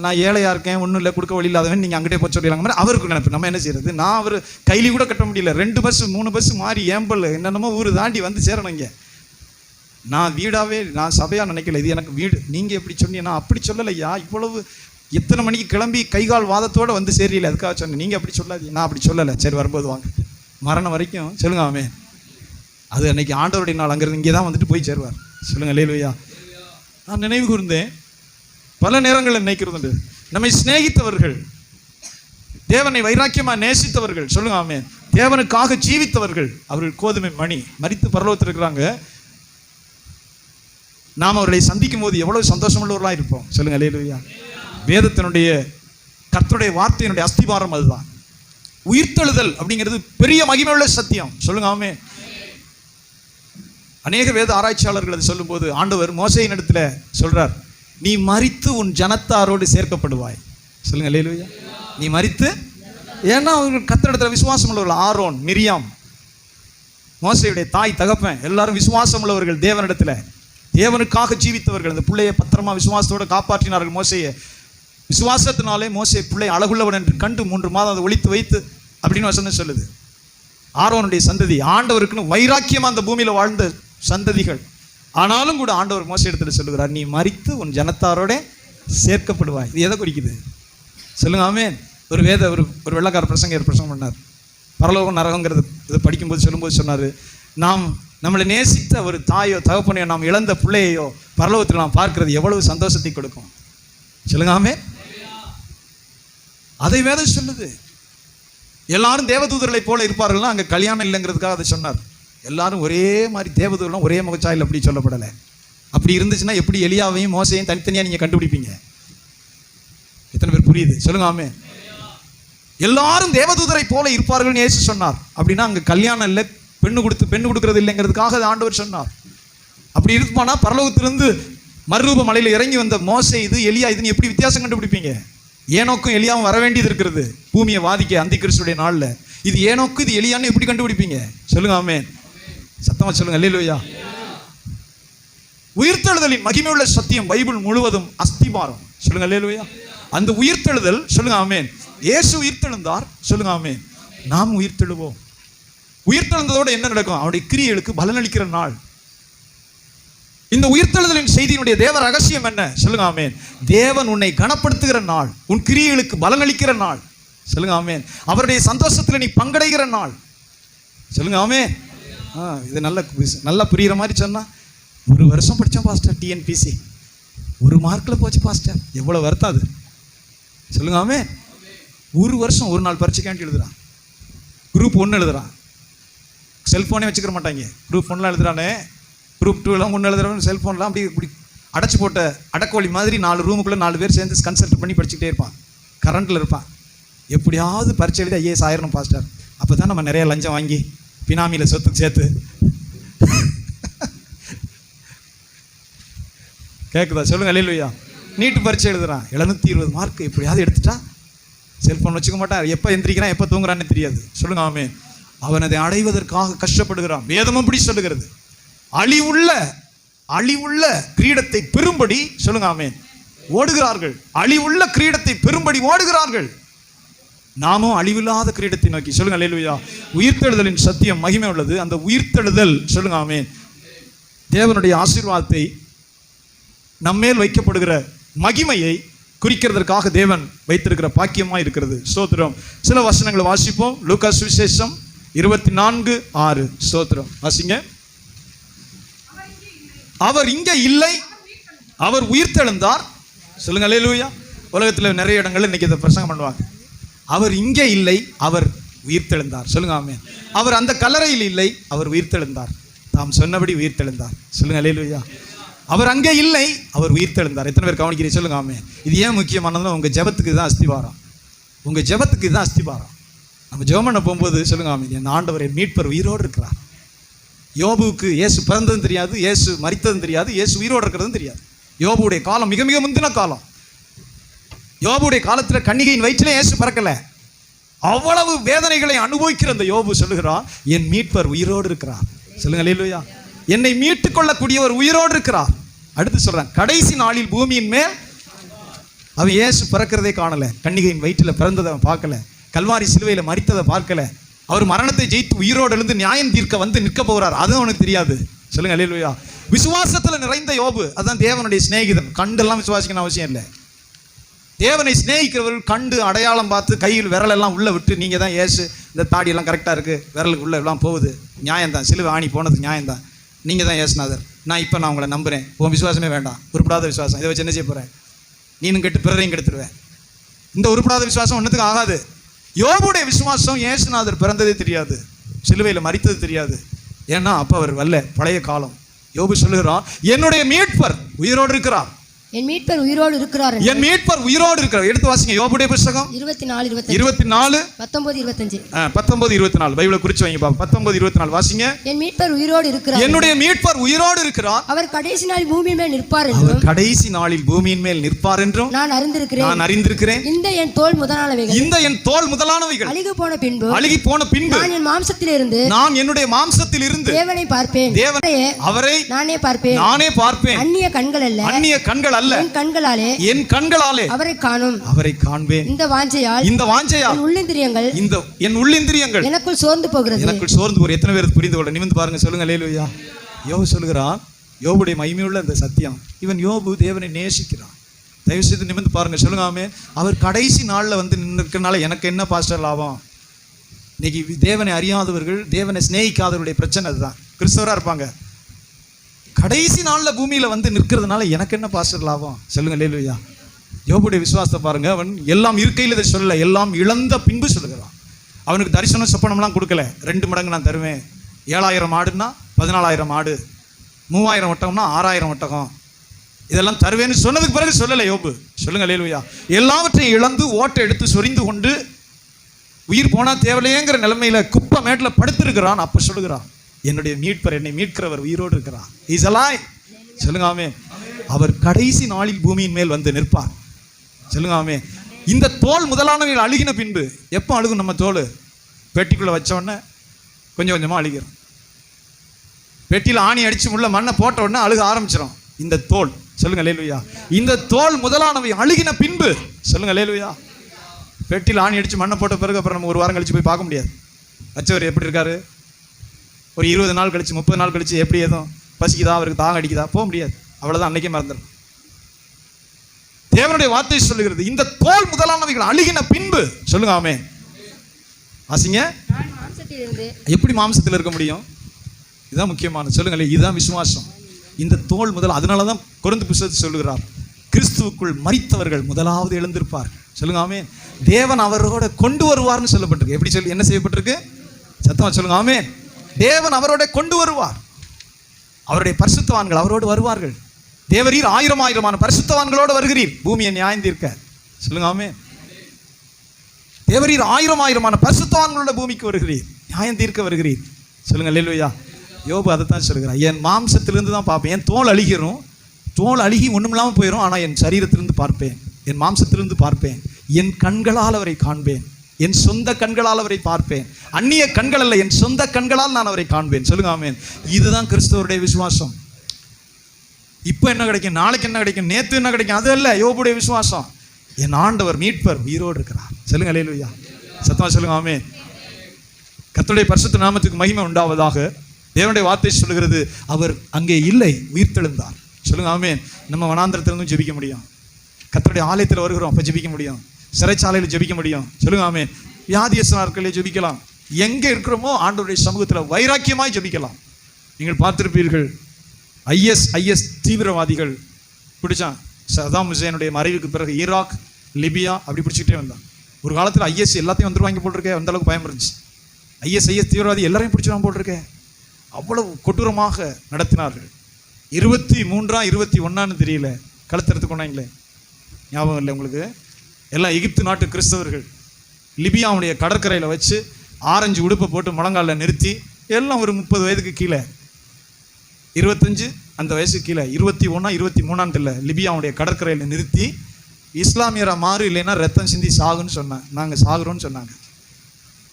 நான் ஏழையாக இருக்கேன், ஒன்றும் இல்லை, கொடுக்க வழி இல்லாதவன், நீங்கள் அங்கிட்டே போய் சொல்லிடலாங்க மாதிரி அவருக்கு நினைப்பு. நம்ம என்ன செய்யறது, நான் அவர் கைலி கூட கட்ட முடியல. 2 பஸ் 3 பஸ் மாறி ஏம்பல் என்னென்னமோ ஊர் தாண்டி வந்து சேரணும். இங்கே நான் வீடாகவே நான் சபையாக நினைக்கல, இது எனக்கு வீடு. நீங்கள் எப்படி சொன்னீங்க, நான் அப்படி சொல்லலையா. இவ்வளவு எத்தனை மணிக்கு கிளம்பி கைகால் வாதத்தோடு வந்து சேரியல, அதுக்காக சொன்னேன். நீங்கள் அப்படி சொல்லாதீங்க, நான் அப்படி சொல்லலை. சரி வரும்போது வாங்க, மரணம் வரைக்கும் சொல்லுங்க ஆமே. அது அன்னைக்கு ஆண்டவருடைய நாள், அங்கேருந்து இங்கே தான் வந்துட்டு போய் சேருவார். சொல்லுங்க அல்லேலூயா. நான் நினைவு கூர்ந்தேன், பல நேரங்களில் நினைக்கிறது, நம்மை சிநேகித்தவர்கள், தேவனை வைராக்கியமாக நேசித்தவர்கள், சொல்லுங்க ஆமே, தேவனுக்காக ஜீவித்தவர்கள், அவர்கள் கோதுமை மணி மரித்து பரலோகத்தில் இருக்கிறாங்க. நாம் அவர்களை சந்திக்கும் போது எவ்வளவு சந்தோஷமுள்ளவர்களாக இருப்போம். சொல்லுங்க அல்லேலூயா. வேதத்தினுடைய கர்த்தருடைய வார்த்தையினுடைய அஸ்திவாரம் அதுதான். உயிர்த்தெழுதல் அப்படிங்கிறது பெரிய மகிமையுள்ள சத்தியம். சொல்லுங்க ஆமே. அநேக வேத ஆராய்ச்சியாளர்கள் அது சொல்லும்போது ஆண்டவர் மோசேயின் இடத்துல சொல்றார், நீ மரித்து உன் ஜனத்தாரோடு சேர்க்கப்படுவாய். சொல்லுங்க அல்லேலூயா. நீ மரித்து ஏன்னா அவங்க கர்த்தரிடத்துல விசுவாசம் உள்ளவர்கள். ஆரோன், மிரியாம், மோசேயுடைய தாய் தகப்பன் எல்லாரும் விசுவாசம் உள்ளவர்கள். தேவனிடத்துல தேவனுக்காக ஜீவித்தவர்கள். அந்த பிள்ளையை பத்திரமா விசுவாசத்தோடு காப்பாற்றினார்கள். மோசையை விசுவாசத்தினாலே மோசே பிள்ளை அழகுள்ளவன் என்று கண்டு 3 மாதம் அதை ஒளித்து வைத்து அப்படின்னு வசனம் சொல்லுது. ஆரோனுடைய சந்ததி ஆண்டவருக்குன்னு வைராக்கியமா அந்த பூமியில வாழ்ந்த சந்ததிகள். ஆனாலும் கூட ஆண்டவர் மோசே இடத்துல சொல்லுகிறார், நீ மரித்து உன் ஜனத்தாரோட சேர்க்கப்படுவாய். இது எதை குறிக்குது சொல்லுங்க? ஆமென். ஒரு வெள்ளக்கார பிரசங்கம் பண்ணார். பரலோகம் நரகங்கிறது இதை படிக்கும்போது சொல்லும்போது சொன்னார், நம்மளை நேசித்த ஒரு தாயோ தகப்பனையோ நாம் இழந்த பிள்ளையோ பரலோகத்தில் நாம் பார்க்கிறது எவ்வளவு சந்தோஷத்தை கொடுக்கும் சொல்லுங்க. ஆமென். அதை வேதம் சொல்லுது. எல்லாரும் தேவதூதர்களை போல இருப்பார்கள்னா அங்கே கல்யாணம் இல்லைங்கிறதுக்காக அதை சொன்னார். எல்லாரும் ஒரே மாதிரி தேவதூதர்களும் ஒரே முகச்சாயில் அப்படி சொல்லப்படலை. அப்படி இருந்துச்சுன்னா எப்படி எலியாவையும் மோசையும் தனித்தனியாக நீங்கள் கண்டுபிடிப்பீங்க? எத்தனை பேர் புரியுது சொல்லுங்க? ஆமென். எல்லாரும் தேவதூதரை போல இருப்பார்கள்னு இயேசு சொன்னார். அப்படின்னா அங்கே கல்யாணம் இல்லை, பெண்ணு கொடுக்கறது இல்லைங்கிறதுக்காக ஆண்டவர் சொன்னார். அப்படி இருப்பானா பரலோகத்திலிருந்து மறுரூப மலையில் இறங்கி வந்த மோசே இது, எலியா இதுன்னு எப்படி வித்தியாசம் கண்டுபிடிப்பீங்க? ஏனோக்கும் எலியாவும் வர வேண்டியது இருக்கிறது பூமியை வாதிக்க அந்தி கிறிஸ்துடைய நாளில். இது ஏனோக்கு இது எலியான்னு எப்படி கண்டுபிடிப்பீங்க சொல்லுங்க? ஆமென். சத்தமா சொல்லுங்க அல்லேலூயா. உயிர்த்தெழுதலின் மகிமையுள்ள சத்தியம் பைபிள் முழுவதும் அஸ்திபாரம் சொல்லுங்க அல்லேலூயா. அந்த உயிர்த்தெழுதல் சொல்லுங்க ஆமென். இயேசு உயிர்த்தெழுந்தார் சொல்லுங்க ஆமென். நாம் உயிர்த்தெழுவோம். உயிர்த்தெழுந்ததோடு என்ன நடக்கும்? அவருடைய கிரியைகளுக்கு பலனளிக்கிற நாள். இந்த உயிர்த்தெழுதலின் செய்தியினுடைய தேவ ரகசியம் என்ன சொல்லுங்க? ஆமென். தேவன் உன்னை கனப்படுத்துகிற நாள், உன் கிரியைகளுக்கு பலனளிக்கிற நாள் சொல்லுங்க. ஆமென். அவருடைய சந்தோஷத்தில் நீ பங்கடைகிற நாள் சொல்லுங்க. ஆமென். இது நல்லா புரிகிற மாதிரி சொன்னா, 1 வருஷம் படித்தோம் பாஸ்டர் டிஎன்பிசி, 1 மார்க்கில் போச்சு பாஸ்டர், எவ்வளோ வருத்தம் அது சொல்லுங்க. ஆமென். 1 வருஷம் 1 நாள் பரீட்சைக்காண்டி எழுதுறான். குரூப் 1 எழுதுறான். செல்ஃபோனே வச்சுக்கிற மாட்டாங்க. குரூப் 1 எழுதுறானே, குரூப் 2 1 எழுதுறவன் செல்ஃபோன்லாம் அப்படி இப்படி அடைச்சி போட்ட அடக்கோழி மாதிரி 4 ரூமுக்குள்ளே 4 பேர் சேர்ந்து கன்சல்ட் பண்ணி படிச்சுக்கிட்டே இருப்பான். கரண்ட்டில் இருப்பான். எப்படியாவது பரீட்சை எழுதி ஐஏஎஸ் ஆயிரணும் பாஸ்டர். அப்போ தான் நம்ம நிறைய லஞ்சம் வாங்கி பினாமியில் சொத்துக்கு சேர்த்து கேட்குதா சொல்லுங்க அல்லேலூயா. நீட்டு பரீட்சை எழுதுறான், 720 மார்க் எப்படியாவது எடுத்துட்டா செல்ஃபோன் வச்சுக்க மாட்டான். எப்போ எந்திரிக்கிறான் எப்போ தூங்குறான்னு தெரியாது சொல்லுங்க. ஆமென். அவன் அதை அடைவதற்காக கஷ்டப்படுகிறான். வேதமும் அப்படி சொல்லுகிறது. அழிவுள்ள கிரீடத்தை பெறும்படி சொல்லுங்க. ஆமென். ஓடுகிறார்கள். அழிவுள்ள கிரீடத்தை பெறும்படி ஓடுகிறார்கள். நாமும் அழிவில்லாத கிரீடத்தை நோக்கி சொல்லுங்க அல்லேலூயா. உயிர்த்தெழுதலின் சத்தியம் மகிமை உள்ளது. அந்த உயிர்த்தெழுதல் சொல்லுங்க. ஆமென். தேவனுடைய ஆசீர்வாதத்தை நம்மேல் வைக்கப்படுகிற மகிமையை குறிக்கிறதற்காக தேவன் வைத்திருக்கிற பாக்கியமாக இருக்கிறது. ஸ்தோத்திரம். சில வசனங்களை வாசிப்போம். லூக்கா சுவிசேஷம் 24:6 ஸ்தோத்திரம் வாசிங்க. அவர் இங்கே இல்லை, அவர் உயிர்த்தெழுந்தார் சொல்லுங்க அல்லேலூயா. உலகத்தில் நிறைய இடங்கள்ல இன்னைக்கு இதை பிரசங்கம் பண்ணுவாங்க. அவர் இங்கே இல்லை, அவர் உயிர்த்தெழுந்தார் சொல்லுங்க. ஆமென். அவர் அந்த கல்லறையில் இல்லை, அவர் உயிர்த்தெழுந்தார். தாம் சொன்னபடி உயிர்த்தெழுந்தார் சொல்லுங்க அல்லேலூயா. அவர் அங்கே இல்லை, அவர் உயிர்த்தெழுந்தார். எத்தனை பேர் கவனிக்கிறீங்க சொல்லுங்க. ஆமென். இது ஏன் முக்கியமானதுன்னா உங்கள் ஜெபத்துக்கு தான் அஸ்திவாரம். உங்கள் ஜெபத்துக்கு தான் அஸ்திவாரம். நம்ம ஜெபம் பண்ண போகும்போது சொல்லுங்க. ஆமென். என் ஆண்டவர் என் மீட்பர் உயிரோடு இருக்கிறார். யோபுவுக்கு இயேசு பிறந்ததும் தெரியாது, இயேசு மரித்ததும் தெரியாது, இயேசு உயிரோடு இருக்கிறதும் தெரியாது. யோபுடைய காலம் மிக மிக முந்தின காலம். யோபுடைய காலத்தில் கன்னிகையின் வயிற்றிலே இயேசு பிறக்கல. அவ்வளவு வேதனைகளை அனுபவிக்கிற அந்த யோபு சொல்லுகிறார், என் மீட்பர் உயிரோடு இருக்கிறார் சொல்லுங்க அல்லேலூயா. என்னை மீட்டுக் கொள்ளக்கூடியவர் உயிரோடு இருக்கிறார். அடுத்து சொல்றான், கடைசி நாளில் பூமியின் மேல் அவன் இயேசு பிறக்கிறதே காணல. கன்னிகையின் வயிற்றில் பிறந்ததை அவன் பார்க்கல. கல்வாரி சிலுவையில் மரித்ததை பார்க்கல. அவர் மரணத்தை ஜெயித்து உயிரோடு எழுந்து நியாயம் தீர்க்க வந்து நிற்க போகிறார், அதுவும் அவனுக்கு தெரியாது சொல்லுங்க அல்லேலூயா. விசுவாசத்தில் நிறைந்த யோபு, அதுதான் தேவனுடைய சிநேகிதன். கண்டெல்லாம் விசுவாசிக்கணும் அவசியம் இல்லை. தேவனை சிநேகிக்கிறவர்கள் கண்டு அடையாளம் பார்த்து கையில் விரலெல்லாம் உள்ளே விட்டு, நீங்கள் தான் இயேசு, இந்த தாடியெல்லாம் கரெக்டாக இருக்குது, விரலுக்கு உள்ளே எல்லாம் போகுது, நியாயம்தான், சிலுவை ஆணி போனது நியாயம்தான், நீங்கள் தான் இயேசுநாதர், நான் உங்களை நம்புகிறேன், உன் விசுவாசமே வேண்டாம், உருப்படாத விசுவாசம், இதை வச்சு என்ன செய்ய போகிறேன், நீனும் கெட்டு பிறரையும் கெடுத்துருவேன், இந்த உருப்படாத விசுவாசம் ஒன்றுத்துக்கு ஆகாது. யோபுடைய விசுவாசம் இயேசுநாதர் பிறந்ததே தெரியாது, சிலுவையில் மரித்தது தெரியாது. ஏன்னா அப்போ அவர் வல்ல பழைய காலம். யோபு சொல்லுகிறான், என்னுடைய மீட்பர் உயிரோடு இருக்கிறார். என் மீட்பர் உயிரோடு இருக்கிறார் என்று. என் மீட்பர் உயிரோடு இருக்கிறார். எடுத்து வாசிங்க யோபுடைய புத்தகம் 24 24 19 25. 19 24 பைபிளை குறிச்சு வைங்க பாப்போம். 19 24 வாசிங்க. என் மீட்பர் உயிரோடு இருக்கிறார். என்னுடைய மீட்பர் உயிரோடு இருக்கிறார். அவர் கடைசி நாளில் பூமியின் மேல் நிற்பார் அவர் என்றும் கடைசி நாளில் பூமியின் மேல் நிற்பார் என்றும் நான் அறிந்திருக்கிறேன். நான் அறிந்திருக்கிறேன். இந்த என் தோல் முதலானவைகள் இந்த என் தோல் முதலானவைகள் அழுகி போன பின்பு நான் என் மாம்சத்திலிருந்து நான் என்னுடைய மாம்சத்தில் இருந்து தேவனை பார்ப்பேன். அவரை நானே பார்ப்பேன். அந்நிய கண்கள் அல்ல என் கண்களாலே அவரை காண்பேன். இந்த வாஞ்சையால் என் உள்ளிந்திரியங்கள் எனக்குள் சோர்ந்து போகிறது. எத்தனை பேர் புரிந்து கொள்ள நிமிர்ந்து பாருங்க. சொல்லுங்க அல்லேலூயா. யோபு சொல்லுகிறான், யோபுடைய மகிமையுள்ள அந்த சத்தியம். இவன் யோபு தேவனை நேசிக்கிறான். தயவு செய்து நிமிர்ந்து பாருங்க. சொல்லுங்க ஆமென். அவர் கடைசி நாள்ல வந்து நின்றுக்கிறனால எனக்கு என்ன பாஸ்டர் லாபம்? இன்னைக்கு தேவனை அறியாதவர்கள், தேவனை சிநேகிக்காதவருடைய பிரச்சனை அதுதான். கிறிஸ்தவரா இருப்பாங்க, கடைசி நாள்ல பூமியில வந்து நிற்கிறதுனால எனக்கு என்ன பாஸ்டர் லாபம்? சொல்லுங்க அல்லேலூயா. யோபுடைய விசுவாசத்தை பாருங்க. அவன் எல்லாம் இருக்கையில் இதை சொல்லல, எல்லாம் இழந்த பின்பு சொல்லுகிறான். அவனுக்கு தரிசனம் சொப்பனம்லாம் கொடுக்கல. 2 மடங்கு நான் தருவேன். 7000 ஆடுன்னா 14,000 ஆடு, 3000 ஒட்டகம்னா 6000 ஒட்டகம், இதெல்லாம் தருவேன்னு சொன்னதுக்கு பிறகு சொல்லலை யோபு. சொல்லுங்க அல்லேலூயா. எல்லாவற்றையும் இழந்து ஓட்டை எடுத்து சொரிந்து கொண்டு உயிர் போனா தேவலையேங்கிற நிலைமையில குப்பை மேட்டில் படுத்திருக்கிறான். அப்ப சொல்லுகிறான், என்னுடைய மீட்பர், என்னை மீட்கிறவர் உயிரோடு இருக்கிறார். Is alive. சொல்லுங்க ஆமென். அவர் கடைசி நாளில் பூமியின் மேல் வந்து நிற்பார். சொல்லுங்க ஆமென். இந்த தோல் முதலானவைகள் அழுகின பின்பு, எப்போ அழுகும் நம்ம தோல்? பெட்டிக்குள்ள வச்ச உடனே கொஞ்சம் கொஞ்சமா அழுகிறோம். பெட்டியில் ஆணி அடிச்சு உள்ள மண்ணை போட்ட உடனே அழுக ஆரம்பிச்சிடும் இந்த தோல். சொல்லுங்க அல்லேலூயா. இந்த தோல் முதலானவை அழுகின பின்பு, சொல்லுங்க அல்லேலூயா. பெட்டியில் ஆணி அடிச்சு மண்ணை போட்ட பிறகு அப்புறம் நம்ம 1 வாரம் கழிச்சு போய் பார்க்க முடியாது. வச்சவர் எப்படி இருக்காரு? ஒரு 20 நாள் கழிச்சு 30 நாள் கழிச்சு எப்படி ஏதும் பசிக்குதா, அவருக்கு தாகம் அடிக்குதா, போக முடியாது. அவ்வளவுதான், அன்னைக்கே மறந்துடும். தேவனுடைய வார்த்தை சொல்லுகிறது, இந்த தோல் முதலானவைகள் அழுகின பின்பு, சொல்லுங்க ஆமென். வாசிங்க. எப்படி மாம்சத்தில் இருக்க முடியும்? இதுதான் முக்கியமான. சொல்லுங்களே, இதுதான் விசுவாசம். இந்த தோல் முதல். அதனாலதான் கொரிந்து புத்தகத்தில் சொல்லுகிறார், கிறிஸ்துவுக்குள் மரித்தவர்கள் முதலாவது எழுந்திருப்பார். சொல்லுங்க ஆமென். தேவன் அவரோட கொண்டு வருவார்னு சொல்லப்பட்டிருக்கு. எப்படி சொல்லி என்ன செய்யப்பட்டிருக்கு? சத்தமா சொல்லுங்க ஆமென். தேவன் அவரோட கொண்டு வருவார். அவருடைய பரிசுத்தவான்கள் அவரோடு வருவார்கள். தேவரீர் 1000 பரிசுத்தவான்களோடு வருகிறீர் பூமியை நியாயம் தீர்க்க. சொல்லுங்க ஆமென். தேவரீர் 1000 பரிசுத்தவான்களோட பூமிக்கு வருகிறீர், நியாயம் தீர்க்க வருகிறீர். சொல்லுங்க அல்லேலூயா. யோபு அதைத்தான் சொல்லுகிறான், என் மாம்சத்திலிருந்து தான் பார்ப்பேன். என் தோல் அழுகிரும், தோல் அழுகி ஒன்றும் இல்லாமல் போயிடும். ஆனால் என் சரீரத்திலிருந்து பார்ப்பேன், என் மாம்சத்திலிருந்து பார்ப்பேன். என் கண்களால் அவரை காண்பேன், என் சொந்த கண்களால் அவரை பார்ப்பேன். அந்நிய கண்கள் அல்ல, என் சொந்த கண்களால் நான் அவரை காண்பேன். சொல்லுங்க ஆமென். இதுதான் கிறிஸ்தவருடைய விசுவாசம். இப்போ என்ன கிடைக்கும், நாளைக்கு என்ன கிடைக்கும், நேற்று என்ன கிடைக்கும், அது அல்ல யோபுடைய விசுவாசம். என் ஆண்டவர் மீட்பர் உயிரோடு இருக்கிறார். சொல்லுங்க அல்லேலூயா. சத்தமா சொல்லுங்க ஆமென். கர்த்தருடைய பரிசுத்த நாமத்துக்கு மகிமை உண்டாவதாக. தேவனுடைய வார்த்தை சொல்லுகிறது, அவர் அங்கே இல்லை, உயிர்த்தெழுந்தார். சொல்லுங்க ஆமென். நம்ம வனாந்திரத்திலிருந்து ஜெபிக்க முடியும், கர்த்தருடைய ஆலயத்தில் வருகிறோம், அப்போ ஜெபிக்க முடியும், சிறைச்சாலையில் ஜெபிக்க முடியும். சொல்லுங்க ஆமென். வியாதியஸ்த நாட்களில் ஜெபிக்கலாம். எங்கே இருக்கிறோமோ ஆண்டவருடைய சமூகத்தில் வைராக்கியமாய் ஜெபிக்கலாம். நீங்கள் பார்த்திருப்பீர்கள், ஐஎஸ் தீவிரவாதிகள் பிடிச்சான். சதாம் ஹுசேனுடைய மறைவுக்கு பிறகு ஈராக், லிபியா அப்படி பிடிச்சிக்கிட்டே வந்தான். ஒரு காலத்தில் ஐஎஸ் எல்லாத்தையும் வந்துருவாங்க போட்டிருக்கேன். அந்த அளவுக்கு பயம் இருந்துச்சு. ஐஎஸ் தீவிரவாதி எல்லாரையும் பிடிச்சிருவாங்க போட்டிருக்கேன். அவ்வளவு கொடூரமாக நடத்தினார்கள். 23ஆ 21ஆன்னு தெரியல, கழுத்தறுத்து கொண்டாங்களே, ஞாபகம் இல்லை உங்களுக்கு? எல்லாம் எகிப்து நாட்டு கிறிஸ்தவர்கள் லிபியாவுடைய கடற்கரையில் வச்சு ஆரஞ்சு உடுப்பை போட்டு முழங்காலில் நிறுத்தி, எல்லாம் ஒரு 30 வயதுக்கு கீழே, 25 அந்த வயசுக்கு கீழே, 21ஆ 23ஆன்னு தெரியல, லிபியாவுடைய கடற்கரையில் நிறுத்தி இஸ்லாமியரா மாறு, இல்லைன்னா ரத்தம் சிந்தி சாகுன்னு சொன்னாங்க. நாங்கள் சாகுறோன்னு சொன்னாங்க.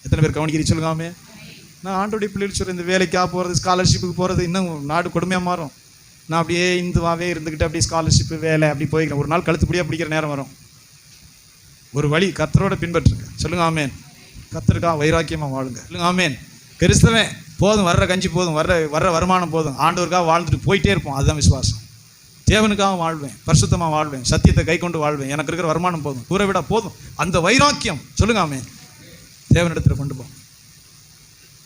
எத்தனை பேர் கவனிக்கிறீங்க? சொல்லுங்காமே. நான் ஆண்டோடைய பிள்ளைகள் சொல்கிறேன், இந்த வேலைக்காக போகிறது, ஸ்காலர்ஷிப்புக்கு போகிறது, இன்னும் நாடு கொடுமையாக மாறும். நான் அப்படியே இந்துவாகவே இருந்துக்கிட்டு அப்படியே ஸ்காலர்ஷிப்பு வேலை அப்படி போய்க்கிறேன். ஒரு நாள் கழுத்துப்படியாக பிடிக்கிற நேரம் வரும். ஒரு வழி கர்த்தரோட பின்பற்றுங்க. சொல்லுங்க ஆமேன். கர்த்தருக்காக வைராக்கியமாக வாழுங்க. சொல்லுங்க ஆமேன். கிறிஸ்தவன் போதும், வர்ற கஞ்சி போதும், வர்ற வருமானம் போதும், ஆண்டவருக்காக வாழ்ந்துட்டு போயிட்டே இருப்போம். அதுதான் விசுவாசம். தேவனுக்காக வாழ்வேன், பரிசுத்தமாக வாழ்வேன், சத்தியத்தை கை கொண்டு வாழ்வேன், எனக்கு இருக்கிற வருமானம் போதும், ஊரை விட போதும், அந்த வைராக்கியம் சொல்லுங்க ஆமேன், தேவனிடத்தில் கொண்டு போகும்.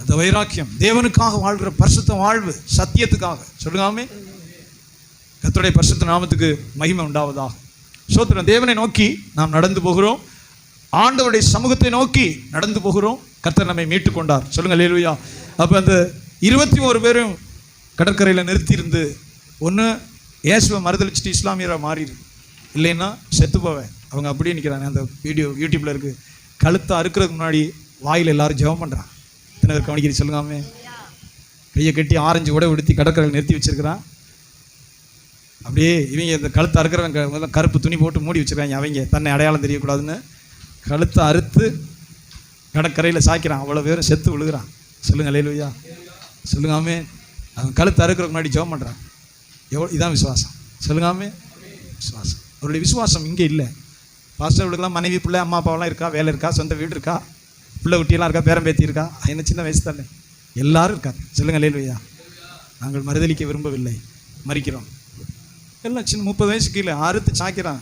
அந்த வைராக்கியம் தேவனுக்காக வாழ்கிற பரிசுத்த வாழ்வு, சத்தியத்துக்காக சொல்லுங்க ஆமேன். கர்த்தருடைய பரிசுத்த நாமத்துக்கு மகிமை உண்டாவதாக. ஸ்தோத்திரம். தேவனை நோக்கி நாம் நடந்து போகிறோம், ஆண்டவருடைய சமூகத்தை நோக்கி நடந்து போகிறோம். கர்த்தர் நம்மை மீட்டு கொண்டார். சொல்லுங்க அல்லேலூயா. அப்போ அந்த 21 பேரும் கடற்கரையில் நிறுத்தியிருந்து, ஒன்று இயேசுவை மறுதளிச்சுட்டு இஸ்லாமியராக மாறிடு, இல்லைன்னா செத்து போவேன். அவங்க அப்படியே நிற்கிறாங்க. அந்த வீடியோ யூடியூப்பில் இருக்குது. கழுத்தை அறுக்கிறதுக்கு முன்னாடி வாயில் எல்லாரும் ஜெபம் பண்ணுறான். இத்தனை பேர் கவனிக்கிறீங்க சொல்லுங்காமே. கையை கட்டி ஆரஞ்சு கூட உடுத்தி கடற்கரையில் நிறுத்தி வச்சிருக்கிறான். அப்படியே இவங்க இந்த கழுத்தை அறுக்கிறவங்க கருப்பு துணி போட்டு மூடி வச்சுருக்காங்க. அவங்க தன்னை அடையாளம் தெரியக்கூடாதுன்னு கழுத்தை அறுத்து கடற்கரையில் சாய்க்கிறான். அவ்வளோ பேரும் செத்து விழுகிறான். சொல்லுங்க அல்லேலூயா, சொல்லுங்காமே. அவன் கழுத்தை அறுக்கிறதுக்கு முன்னாடி ஜெபம் பண்ணுறான். இதான் விசுவாசம். சொல்லுங்காமே, விசுவாசம். அவருடைய விசுவாசம் இங்கே இல்லை. பாஸ்டர்களுக்கெல்லாம் மனைவி பிள்ளை அம்மா அப்பாவெல்லாம் இருக்கா, வேலை இருக்கா, சொந்த வீடு இருக்கா, பிள்ளை குட்டியெல்லாம் இருக்கா, பேரம்பேத்தி இருக்கா, என்ன சின்ன வயசு தானே, எல்லாரும் இருக்காங்க. சொல்லுங்க அல்லேலூயா. நாங்கள் மறுதலிக்க விரும்பவில்லை, மறிக்கிறோம். எல்லாம் சின்ன 30 வயசு கீழே அறுத்து சாய்க்கிறான்.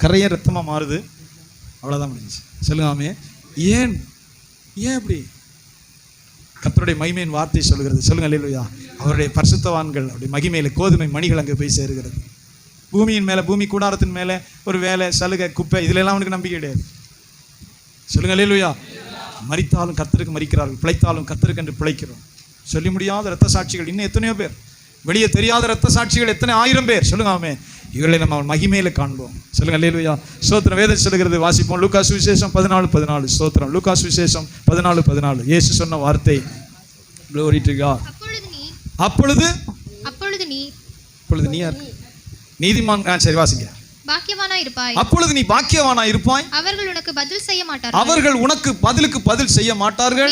கரையே ரத்தமாக மாறுது. அவ்வளோதான் முடிஞ்சிச்சு. சொல்லுங்காமே. ஏன் அப்படி? கர்த்தருடைய மகிமையின் வார்த்தை சொல்கிறது. சொல்லுங்க அல்லேலூயா. அவருடைய பரிசுத்தவான்கள் அவருடைய மகிமையில கோதுமை மணிகள் அங்கே போய் சேருகிறது. பூமியின் மேலே, பூமி கூடாரத்தின் மேலே ஒரு வேலை, சலுகை, குப்பை, இதுல எல்லாம் அவனுக்கு நம்பிக்கை கிடையாது. சொல்லுங்க அல்லேலூயா. மரித்தாலும் கர்த்தருக்கு மரிக்கிறார்கள், பிழைத்தாலும் கர்த்தருக்கு என்று பிழைக்கிறோம். சொல்லி முடியாத இரத்த சாட்சிகள் இன்னும் எத்தனையோ பேர், வெளியே தெரியாத இரத்த சாட்சிகள் எத்தனை 1000 பேர். சொல்லுங்க ஆமே. இவர்களை நம்ம மகிமையில காண்போம். சொல்லுங்க அல்லேலூயா. ஸ்தோத்திரம். வேதம் சொல்லுகிறது, வாசிப்போம். லூக்கா சுவிசேஷம் 14:14. ஸ்தோத்திரம். லூக்கா சுவிசேஷம் 14:14. இயேசு சொன்ன வார்த்தை. Glory to God. அப்பொழுது நீ யார்? நீதிமான். சரி வாசிங்க. பாக்கியவானாய் இருப்பாய். அப்பொழுது நீ பாக்கியவானாய் இருப்பாய். அவர்கள் உனக்கு பதில் செய்ய மாட்டார்கள். அவர்கள் உனக்கு பதில் செய்ய மாட்டார்கள்.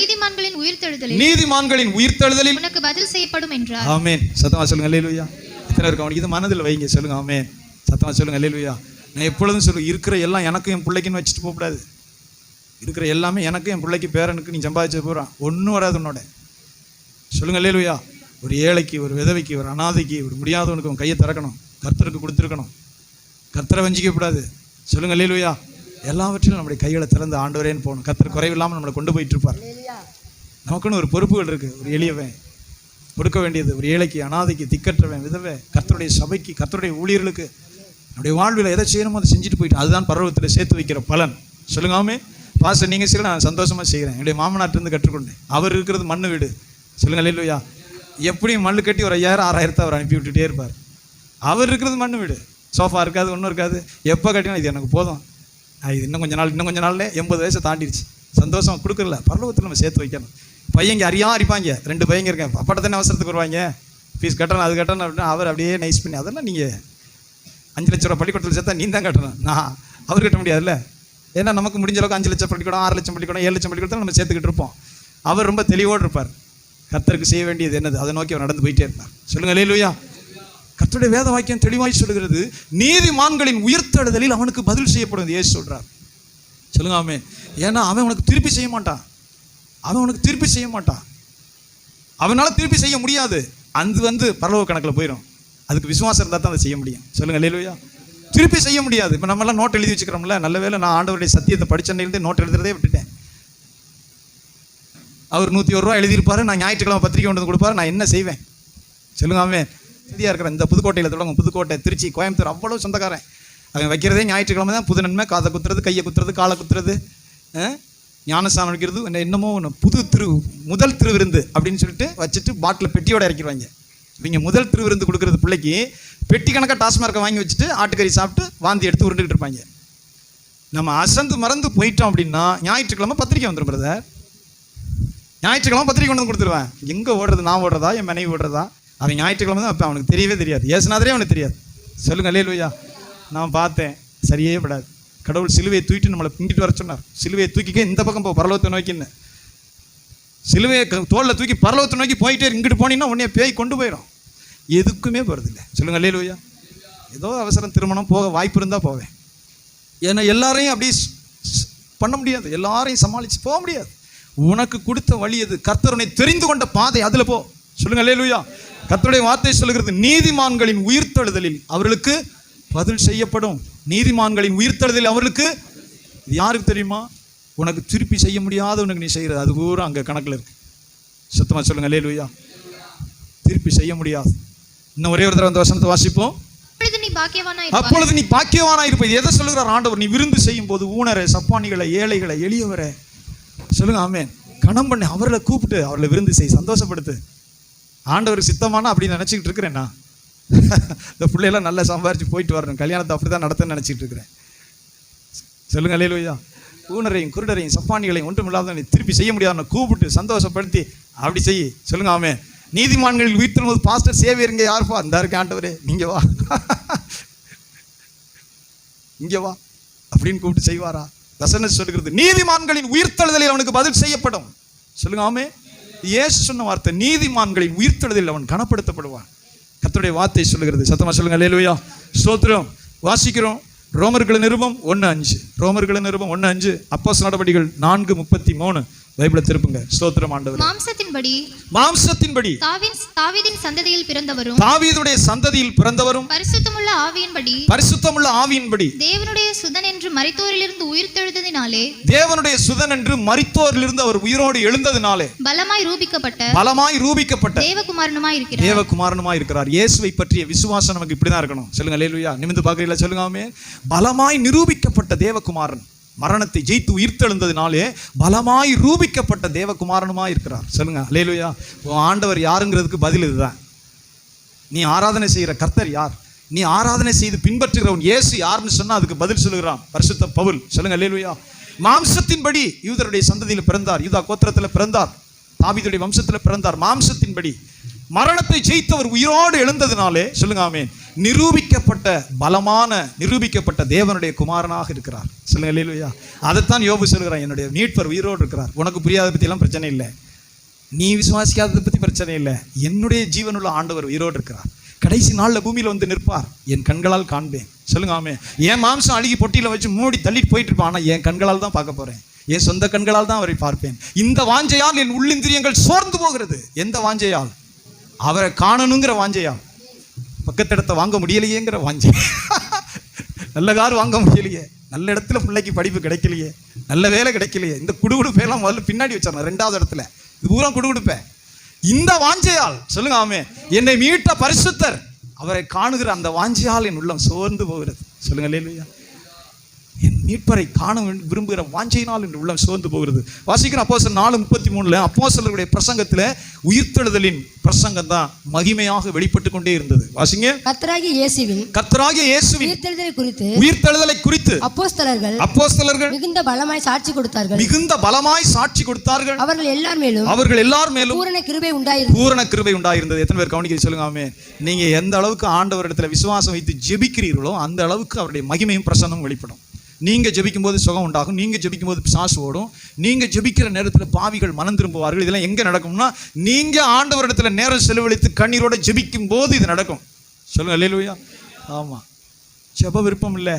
நீதிமான்களின் உயிர்த்தெழுதலில் உனக்கு பதில் செய்யப்படும் என்றார். ஆமென். சத்தமா சொல்லுங்க அல்லேலூயா. எத்தனை பேர் கவனிக்குது? மனதில் வைங்க. சொல்லுங்க ஆமென். சத்தமா சொல்லுங்க அல்லேலூயா. நான் எப்பொழுதும் சொல்லுங்க, இருக்கிற எல்லாம் எனக்கும் என் பிள்ளைக்குன்னு வச்சுட்டு போகக்கூடாது. இருக்கிற எல்லாமே எனக்கும் என் பிள்ளைக்கு பேரனுக்கு நீ சம்பாதிச்சு போகிறான், ஒன்றும் வராது உன்னோட. சொல்லுங்க அல்லேலூயா. ஒரு ஏழைக்கு, ஒரு விதவைக்கு, ஒரு அனாதைக்கு, ஒரு முடியாதவனுக்கு உன் கையை திறக்கணும். கர்த்தருக்கு கொடுத்துருக்கணும். கர்த்தரை வஞ்சிக்கக்கூடாது. சொல்லுங்க அல்லேலூயா. எல்லாவற்றிலும் நம்முடைய கைகளை திறந்து ஆண்டவரேன்னு போகணும். கர்த்தர் குறைவில்லாமல் நம்மளை கொண்டு போயிட்டு இருப்பார். நமக்குன்னு ஒரு பொறுப்புகள் இருக்குது. ஒரு எளியவன் கொடுக்க வேண்டியது, ஒரு ஏழைக்கு, அனாதைக்கு, திக்கற்றவன், விதவை, கர்த்தருடைய சபைக்கு, கர்த்தருடைய ஊழியர்களுக்கு நம்முடைய வாழ்வில் எதை செய்யணுமோ அதை செஞ்சுட்டு போயிட்டு அதுதான் பரலோகத்தில் சேர்த்து வைக்கிற பலன். சொல்லுங்காமே. பாஸ்டர் நீங்கள் செய்ய, நான் சந்தோஷமாக செய்கிறேன். என்னுடைய மாமனாட்டிருந்து கற்றுக்கொண்டேன். அவர் இருக்கிறது மண்ணு வீடு. சொல்லுங்க அல்லேலூயா. எப்படியும் மண்ணு கட்டி ஒரு 5000 6000 அவர் அனுப்பி விட்டுட்டே இருப்பார். அவர் இருக்கிறது மண்ணு வீடு. சோஃபா இருக்காது, ஒன்றும் இருக்காது. எப்போ கட்டினா இது எனக்கு போதும், இது இன்னும் கொஞ்ச நாள்ல 80 வயசை தாண்டிடுச்சு, சந்தோஷம் கொடுக்கல. பரலோகத்தில் நம்ம சேர்த்து வைக்கணும். பையங்க அரிப்பாங்க, 2 பையங்க இருக்கேன், அப்பாட்ட தானே அவசரத்துக்கு வருவாங்க, ஃபீஸ் கட்டணும், அது கட்டணும் அப்படின்னா அவர் அப்படியே நைஸ் பண்ணி, அதெல்லாம் நீங்கள் 5 லட்ச ரூபா பள்ளிக்கூடத்தில் சேர்த்தா நீ தான் கட்டணும், நான் அவர் கட்ட முடியாதுல்ல. ஏன்னா நமக்கு முடிஞ்ச அளவுக்கு 5 லட்சம் பள்ளிக்கூடம், 6 லட்சம் பள்ளிக்கூடம், 7 லட்சம் பள்ளிக்கூடத்தில் நம்ம சேர்த்துக்கிட்டு இருப்போம். அவர் ரொம்ப தெளிவோடு இருப்பார். கர்த்தருக்கு செய்ய வேண்டியது என்னது அதை நோக்கி அவர் நடந்து போயிட்டே இருப்பார். சொல்லுங்க அல்லேலூயா. கர்த்தருடைய வேத வாக்கியம் தெளிவாய் சொல்கிறது, நீதிமான்களின் உயிர்த்தெழுதலில் அவனுக்கு பதில் செய்யப்படும். இயேசு சொல்றார். சொல்லுங்க ஆமென். ஏன்னா அவன் உனக்கு திருப்பி செய்ய மாட்டான். அவனால திருப்பி செய்ய முடியாது. அது பரலோக கணக்கில் போயிடும். அதுக்கு விசுவாசம் இருந்தால் தான் அதை செய்ய முடியும். சொல்லுங்க அல்லேலூயா. திருப்பி செய்ய முடியாது. இப்போ நம்மளாம் நோட் எழுதி வச்சுக்கிறோம்ல, நல்ல வேளை நான் ஆண்டவருடைய சத்தியத்தை படிச்சேன்னே நோட் எழுதுறதே விட்டுட்டேன். அவர் 101 ரூபா எழுதியிருப்பாரு, நான் ஞாயிற்றுக்கிழமை பத்திரிக்கை கொண்டு வந்து கொடுப்பாரு, நான் என்ன செய்வேன்? சொல்லுங்க ஆமென். சரியாக இருக்கிறேன். இந்த புதுக்கோட்டையில் தொடங்கும், புதுக்கோட்டை, திருச்சி, கோயம்புத்தூர் அவ்வளோ சொந்தக்காரன். அவன் வைக்கிறதே ஞாயிற்றுக்கிழமை தான். புது நன்மை, காதை குத்துறது, கையை குத்துறது, காலை குத்துறது, ஞானஸ்தானம் வைக்கிறது, என்னமோ ஒன்று முதல் திருவிருந்து அப்படின்னு சொல்லிட்டு வச்சுட்டு பாட்டில் பெட்டியோட இறக்கிடுவாங்க. இவங்க முதல் திருவிருந்து கொடுக்குறது பிள்ளைக்கு பெட்டி கணக்காக டாஸ்மார்க்கை வாங்கி வச்சுட்டு ஆட்டுக்கறி சாப்பிட்டு வாந்தி எடுத்து உருண்டுக்கிட்டு இருப்பாங்க. நம்ம அசந்து மறந்து போயிட்டோம் அப்படின்னா ஞாயிற்றுக்கிழமை பத்திரிக்கை வந்துடும் பிரதர். ஞாயிற்றுக்கிழமை பத்திரிக்கை கொண்டு வந்து கொடுத்துருவேன். எங்கே ஓடுறது, நான் ஓடுறதா, என் மனைவி ஓடுறதா? அவன் ஞாயிற்றுக்கிழமை தான் அப்போ அவனுக்கு தெரியவே தெரியாது. ஏசுனாதரே அவனுக்கு தெரியாது. சொல்லுங்க அல்லேலூயா. நான் பார்த்தேன், சரியே விடாது. கடவுள் சிலுவையை தூக்கிட்டு நம்மளை பிங்கிட்டு வர சொன்னார். சிலுவையை தூக்கிக்க இந்த பக்கம் போ, பரலோகத்தை நோக்கின்னு. சிலுவையை தோளில் தூக்கி பரலோகத்தை நோக்கி போயிட்டே இங்கிட்டு போனீங்கன்னா உடனே பேய் கொண்டு போயிடும். எதுக்குமே போகிறதில்லை. சொல்லுங்க அல்லேலூயா. ஏதோ அவசரம், திருமணம், போக வாய்ப்பு இருந்தால் போவேன். ஏன்னா எல்லாரையும் அப்படி பண்ண முடியாது, எல்லாரையும் சமாளித்து போக முடியாது. உனக்கு கொடுத்த வழி எது? கர்த்தருனை தெரிந்து கொண்ட பாதை, அதில் போ. சொல்லுங்க அல்லேலூயா. கர்த்தருடைய வார்த்தை சொல்லுகிறது, நீதிமான்களின் உயிர்த்தெழுதலில் அவர்களுக்கு பதில் செய்யப்படும். நீதிமான்களின் உயிர்த்தெழுதலில் அவர்களுக்கு, இது யாருக்கு தெரியுமா? உனக்கு திருப்பி செய்ய முடியாத உனக்கு நீ செய்கிறது, அது பூரா அங்கே கணக்கில் இருக்கு. சுத்தமாக சொல்லுங்க அல்லேலூயா. திருப்பி செய்ய முடியாது. இன்னும் ஒரே ஒரு தடவை அந்த வசனத்தை வாசிப்போம். அப்பொழுது நீ பாக்கியவானாய் இருப்பாய். எதை சொல்லுகிறார் ஆண்டவர்? நீ விருந்து செய்யும் போது ஊனரை, சப்பானிகளை, ஏழைகளை, எளியவரை, சொல்லுங்க ஆமென், கணம் பண்ணி அவர்களை கூப்பிட்டு அவர்களை விருந்து செய், சந்தோஷப்படுத்து. ஆண்டவருக்கு சித்தமான அப்படின்னு நினச்சிக்கிட்டு இருக்கிறேன்னா இந்த பிள்ளையெல்லாம் நல்லா சம்பாரிச்சு போயிட்டு வரணும், கல்யாணத்தை அப்படி தான் நடத்தன்னு நினச்சிட்டு இருக்கிறேன். சொல்லுங்க அல்லேலூயா. ஊனரையும் குருடரையும் சப்பானிகளையும் ஒன்றுமில்லாத திருப்பி செய்ய முடியாதுன்னு கூப்பிட்டு சந்தோஷப்படுத்தி அப்படி செய்ய சொல்லுங்க. ஆமே. நீதிமான்களில் உயிர்த்தெழும்போது பாஸ்டர் சேவியருங்க யாருப்பா? இந்த இருக்க ஆண்டவரே, நீங்க வா இங்க வா அப்படின்னு கூப்பிட்டு செய்வாரா? வசனம் சொல்லுகிறது நீதிமான்களின் உயிர்த்தெழுதலில் அவனுக்கு பதில் செய்யப்படும். சொல்லுங்க ஆமே. இயேசு சொன்ன வார்த்தை, நீதிமான்களின் உயிர்த்தெழுதலில் அவன் கனப்படுத்தப்படுவான். கர்த்தருடைய வார்த்தை சொல்லுகிறது. சத்தமா சொல்லுங்க அல்லேலூயா. ஸ்தோத்திரம். வாசிக்கிறோம் ரோமர்களின் நிருபம் 1:5. ரோமர்களின் நிருபம் 1:5. அப்போஸ்தலர் நடவடிக்கைகள் 4:33. பைபிளை திருப்புங்க. ஸ்தோத்திரம் ஆண்டவரே. மாம்சத்தின்படி தாவீதின் சந்ததியில் பிறந்தவரும் தாவீதுடைய சந்ததியில் பிறந்தவரும் பரிசுத்தமுள்ள ஆவியின்படி தேவனுடைய சுதன் என்று மரித்தோரிலிருந்து அவர் உயிரோடு எழுந்ததினாலே பலமாய் ரூபிக்கப்பட்ட தேவகுமாரனுமாய் இருக்கிறார். இயேசுவை பற்றிய விசுவாசம் நமக்கு இப்படிதான் இருக்கணும். சொல்லுங்க அல்லேலூயா. நிமிர்ந்து பார்க்கிறீங்களா? சொல்லுங்க ஆமே. பலமாய் நிரூபிக்கப்பட்ட தேவகுமாரன், மரணத்தை ஜெயித்து உயிர்த்தெழுந்ததினாலே பலமாய் ரூபிக்கப்பட்ட தேவகுமாரனுமாய் இருக்கிறார். சொல்லுங்க அல்லேலூயா. ஆண்டவர் யாருங்கிறதுக்கு பதில் இதுதான். நீ ஆராதனை செய்கிற கர்த்தர் யார், நீ ஆராதனை செய்து பின்பற்றுகிறவன் இயேசு யாருன்னு சொன்னா அதுக்கு பதில் சொல்லுகிறான் பரிசுத்த பவுல். சொல்லுங்க அல்லேலூயா. மாம்சத்தின்படி யூதருடைய சந்ததியில் பிறந்தார், யூதா கோத்திரத்தில் பிறந்தார், தாவீதுடைய வம்சத்தில் பிறந்தார். மாம்சத்தின்படி மரணத்தை ஜெயித்தவர் உயிரோடு எழுந்ததினாலே சொல்லுங்க ஆமென், நிரூபிக்கப்பட்ட பலமான நிரூபிக்கப்பட்ட தேவனுடைய குமாரனாக இருக்கிறார். சொல்லுங்க அல்லேலூயா. அதைத்தான் யோபு சொல்கிறான், என்னுடைய மீட்பர் உயிரோடு இருக்கிறார். உனக்கு புரியாத பற்றியெல்லாம் பிரச்சனை இல்லை, நீ விசுவாசிக்காததை பற்றி பிரச்சனை இல்லை. என்னுடைய ஜீவனுள்ள ஆண்டவர் உயிரோடு இருக்கிறார். கடைசி நாளில் பூமியில் வந்து நிற்பார், என் கண்களால் காண்பேன். சொல்லுங்க ஆமென். என் மாம்சம் அழுகி பொட்டியில் வச்சு மூடி தள்ளிட்டு போயிட்டு இருப்பான், ஆனால் என் கண்களால் தான் பார்க்க போறேன், என் சொந்த கண்களால் தான் அவரை பார்ப்பேன். இந்த வாஞ்சையால் என் உள்ளிந்திரியங்கள் சோர்ந்து போகிறது. எந்த வாஞ்சையால்? அவரை காணணுங்கிற வாஞ்சையால். பக்கத்து இடத்த வாங்க முடியலையேங்கிற வாஞ்சை. நல்ல கார் வாங்க முடியலையே, நல்ல இடத்துல பிள்ளைக்கு படிப்பு கிடைக்கலையே, நல்ல வேலை கிடைக்கலையே, இந்த குடுகுடுப்பையெல்லாம் முதல்ல பின்னாடி வச்சிடணும், 2வது இடத்துல இது பூரா குடுகுடுப்பேன். இந்த வாஞ்சையால் சொல்லுங்க ஆமென், என்னை மீட்ட பரிசுத்தர் அவரை காணுகிற அந்த வாஞ்சையால் என் உள்ளம் சோர்ந்து போகிறது. சொல்லுங்க அல்லேலூயா. என் மீட்பரை காண விரும்புகிற வாஞ்சையினால் என் உள்ளம் சோர்ந்து போகிறது. வாசிக்கிற அப்போஸ்தலர் 4:33 அப்போஸ்தலருடைய பிரசங்கத்தில் உயிர்த்தெழுதலின் பிரசங்கம் தான் மகிமையாக வெளிப்பட்டு கொண்டே இருந்தது. வாசிங்க. கர்த்தராகிய இயேசுவின் உயிர்த்தெழுதலை குறித்து அப்போஸ்தலர்கள் மிகுந்த பலமாய் சாட்சி கொடுத்தார்கள். அவர்கள் எல்லார் மேலும் பூரண கிருபை உண்டாயிருந்தது. எத்தனை பேர் கவனிக்க சொல்லுங்க ஆமென். நீங்க எந்த அளவுக்கு ஆண்டவரிடத்துல விசுவாசம் வைத்து ஜெபிக்கிறீர்களோ அந்த அளவுக்கு அவருடைய மகிமையும் பிரசன்னமும் வெளிப்படும். நீங்க ஜெபிக்கும் போது சுகம் உண்டாகும், நீங்க ஜெபிக்கும் போது பிசாசு ஓடும், நீங்க ஜெபிக்கிற நேரத்தில் பாவிகள் மனம் திரும்புவார்கள். இதெல்லாம் எங்க நடக்கும்னா நீங்க ஆண்டவரிடத்துல நேரம் செலவழித்து கண்ணீரோட ஜெபிக்கும் போது இது நடக்கும். சொல்லுங்க அல்லேலூயா. ஆமா, ஜெப விருப்பம் இல்லை,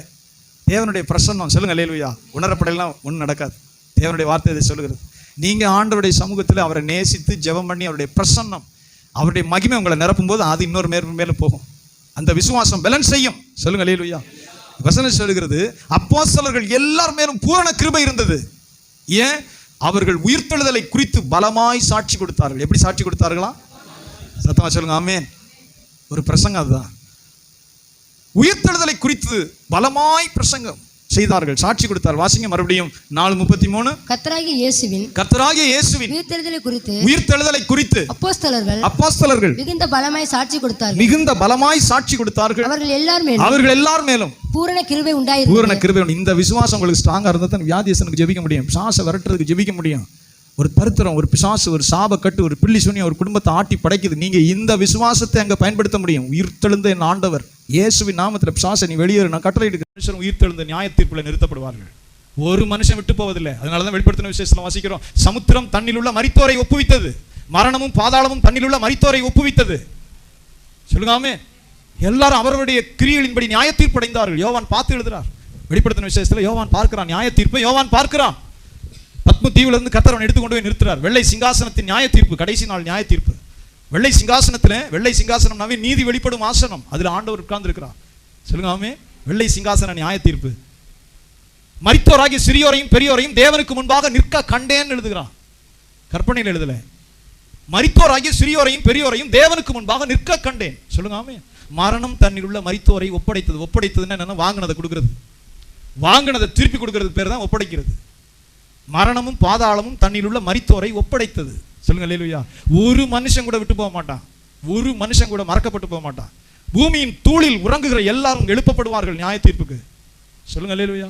தேவனுடைய பிரசன்னம். சொல்லுங்க அல்லேலூயா. உணரப்படலாம் ஒன்றும் நடக்காது. தேவனுடைய வார்த்தை இதை சொல்லுகிறது. நீங்க ஆண்டவருடைய சமூகத்தில் அவரை நேசித்து ஜெபம் பண்ணி அவருடைய பிரசன்னம் அவருடைய மகிமை உங்களை நிரப்பும் போது அது இன்னொரு மேலும் போகும். அந்த விசுவாசம் பலன் செய்யும். சொல்லுங்க அல்லேலூயா. வசனம் சொல்லுகிறது அப்போஸ்தலர்கள் எல்லார் மேலும் பூரண கிருபை இருந்தது. ஏன்? அவர்கள் உயிர்த்தெழுதலை குறித்து பலமாய் சாட்சி கொடுத்தார்கள். எப்படி சாட்சி கொடுத்தார்களா? சத்தமா சொல்லுங்க ஆமென். ஒரு பிரசங்கம் அதுதான். உயிர்த்தெழுதலை குறித்து பலமாய் பிரசங்கம் செய்தார்கள், சாட்சி கொடுத்தார். வாசிங்க மறுபடியும் 4:33. கர்த்தராகிய இயேசுவின் உயிர்த்தெழுதலை குறித்து அப்போஸ்தலர்கள் மிகுந்த பலமாய் சாட்சி கொடுத்தார்கள். அவர்கள் எல்லார் மேலும் பூரண கிருபை உண்டாயிருந்தது. இந்த விசுவாசம் உங்களுக்கு ஸ்ட்ராங்கா இருந்தா தான் வியாதியஸ்தனுக்கு ஜெபிக்க முடியும், பிசாசை விரட்டுறதுக்கு ஜெபிக்க முடியும். ஒரு தரித்திரம், ஒரு பிசாசு, ஒரு சாபக்கட்டு, ஒரு பில்லி சூனியம் ஒரு குடும்பத்தை ஆட்டி படைக்குது. நீங்க இந்த விசுவாசத்தை அங்க பயன்படுத்த முடியும். உயிர்த்தெழுந்த என் ஆண்டவர் இயேசுவின் நாமத்தில் பிசாசை நீ வெளியேறு, நான் கட்டளையிடுகிறேன். மனுஷன் உயிர்த்தெழுந்த நியாய தீர்ப்புல நிறுத்தப்படுவார்கள். ஒரு மனுஷன் விட்டு போவதில்லை. அதனாலதான் வெளிப்படுத்தின விசேஷத்துல வாசிக்கிறோம், சமுத்திரம் தண்ணில் உள்ள மரித்தோரை ஒப்புவித்தது, மரணமும் பாதாளமும் தண்ணில் உள்ள மரித்தோரை ஒப்புவித்தது. சொல்லுங்காமே. எல்லாரும் அவருடைய கிரியைகளின்படி நியாய தீர்ப்பு அடைந்தார்கள். யோவான் பார்த்து எழுதுறார். வெளிப்படுத்தின விசேஷத்துல யோவான் பார்க்கிறான் நியாய தீர்ப்பை. யோவான் பார்க்கிறான். பத்ம தீவுல இருந்து கர்த்தர் எடுத்து கொண்டு போய் நிறுத்துறார். வெள்ளை சிங்காசனத்தின் நியாய தீர்ப்பு, கடைசி நாள் நியாய தீர்ப்பு. வெள்ளை சிங்காசனம்னாவே நீதி வெளிப்படும் ஆசனம், அதுல ஆண்டவர் உட்கார்ந்து இருக்கிறார். சொல்லுங்க ஆமென். வெள்ளை சிங்காசன நியாய தீர்ப்பு. மரித்தோராகிய சிறியோரையும் பெரியோரையும் தேவனுக்கு முன்பாக நிற்க கண்டேன்னு எழுதுகிறான். கற்பனையில் எழுதல. மரித்தோராகிய சிறியோரையும் பெரியோரையும் தேவனுக்கு முன்பாக நிற்க கண்டேன். சொல்லுங்க ஆமென். மரணம் தன்னில் உள்ள மரித்தோரை ஒப்படைத்தது. ஒப்படைத்ததுன்னா என்னன்னா வாங்கினதை கொடுக்கிறது, வாங்கினதை திருப்பி கொடுக்கிறது பேர் தான் ஒப்படைக்கிறது. மரணமும் பாதாளமும் தன்னில் உள்ள மரித்தோரை ஒப்படைத்தது. சொல்லுங்க அல்லேலூயா. ஒரு மனுஷன் கூட விட்டு போக மாட்டான், ஒரு மனுஷன் கூட மறக்கப்பட்டு போக மாட்டான். பூமியின் தூளில் உறங்குகிற எல்லாரும் எழுப்பப்படுவார்கள் நியாய தீர்ப்புக்கு. சொல்லுங்க அல்லேலூயா.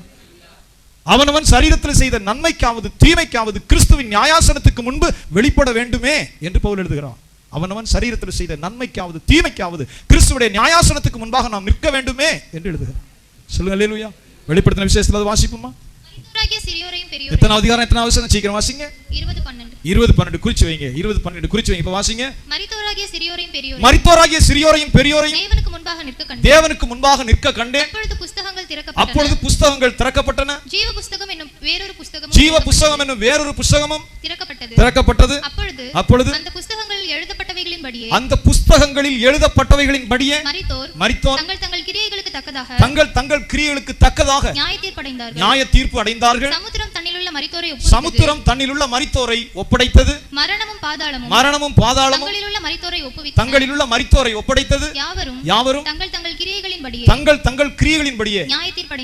அவனவன் சரீரத்தில் செய்த நன்மைக்காவது தீமைக்காவது கிறிஸ்துவின் நியாயாசனத்துக்கு முன்பு வெளிப்பட வேண்டுமே என்று பவுல் எழுதுகிறான். அவனவன் சரீரத்தில் செய்த நன்மைக்காவது தீமைக்காவது கிறிஸ்துவுடைய நியாயாசனத்துக்கு முன்பாக நாம் நிற்க வேண்டுமே என்று எழுதுகிறான். சொல்லுங்க அல்லேலூயா. வெளிப்படுத்தின விசேஷத்துல அது வாசிப்போமா? எத்தனை அதிகாரம் எத்தனை அவசரம் சீக்கிரம் வாசிங்க. 20:12 குறிச்சு வைங்க. 20:12 குறிச்சு வைங்க. இப்ப வாசிங்க. மரித்தோராகிய சிறியோரையும் பெரியோரையும் தேவனுக்கு முன்பாக நிற்க கண்டேன். அப்பொழுது புஸ்தகங்கள் திறக்கப்பட்டன. ஜீவ புஸ்தகம் என்னும் வேறொரு புஸ்தகமும் திறக்கப்பட்டது. அப்பொழுது அந்த புஸ்தகங்களில் எழுதப்பட்டவைகளின்படியே மரித்தோர் தங்கள் கிரியைகளுக்கு தக்கதாக நியாய தீர்ப்பு அடைந்தார்கள். சமுத்திரம் தன்னிலுள்ள மரித்தோரை ஒப்படைத்தது. மரணமும் பாதாளமும் தங்களிலுள்ள மரித்தோரை ஒப்படைத்தது. யாவரும் தங்கள் கிரியைகளின்படியே நியாய தீர்ப்பு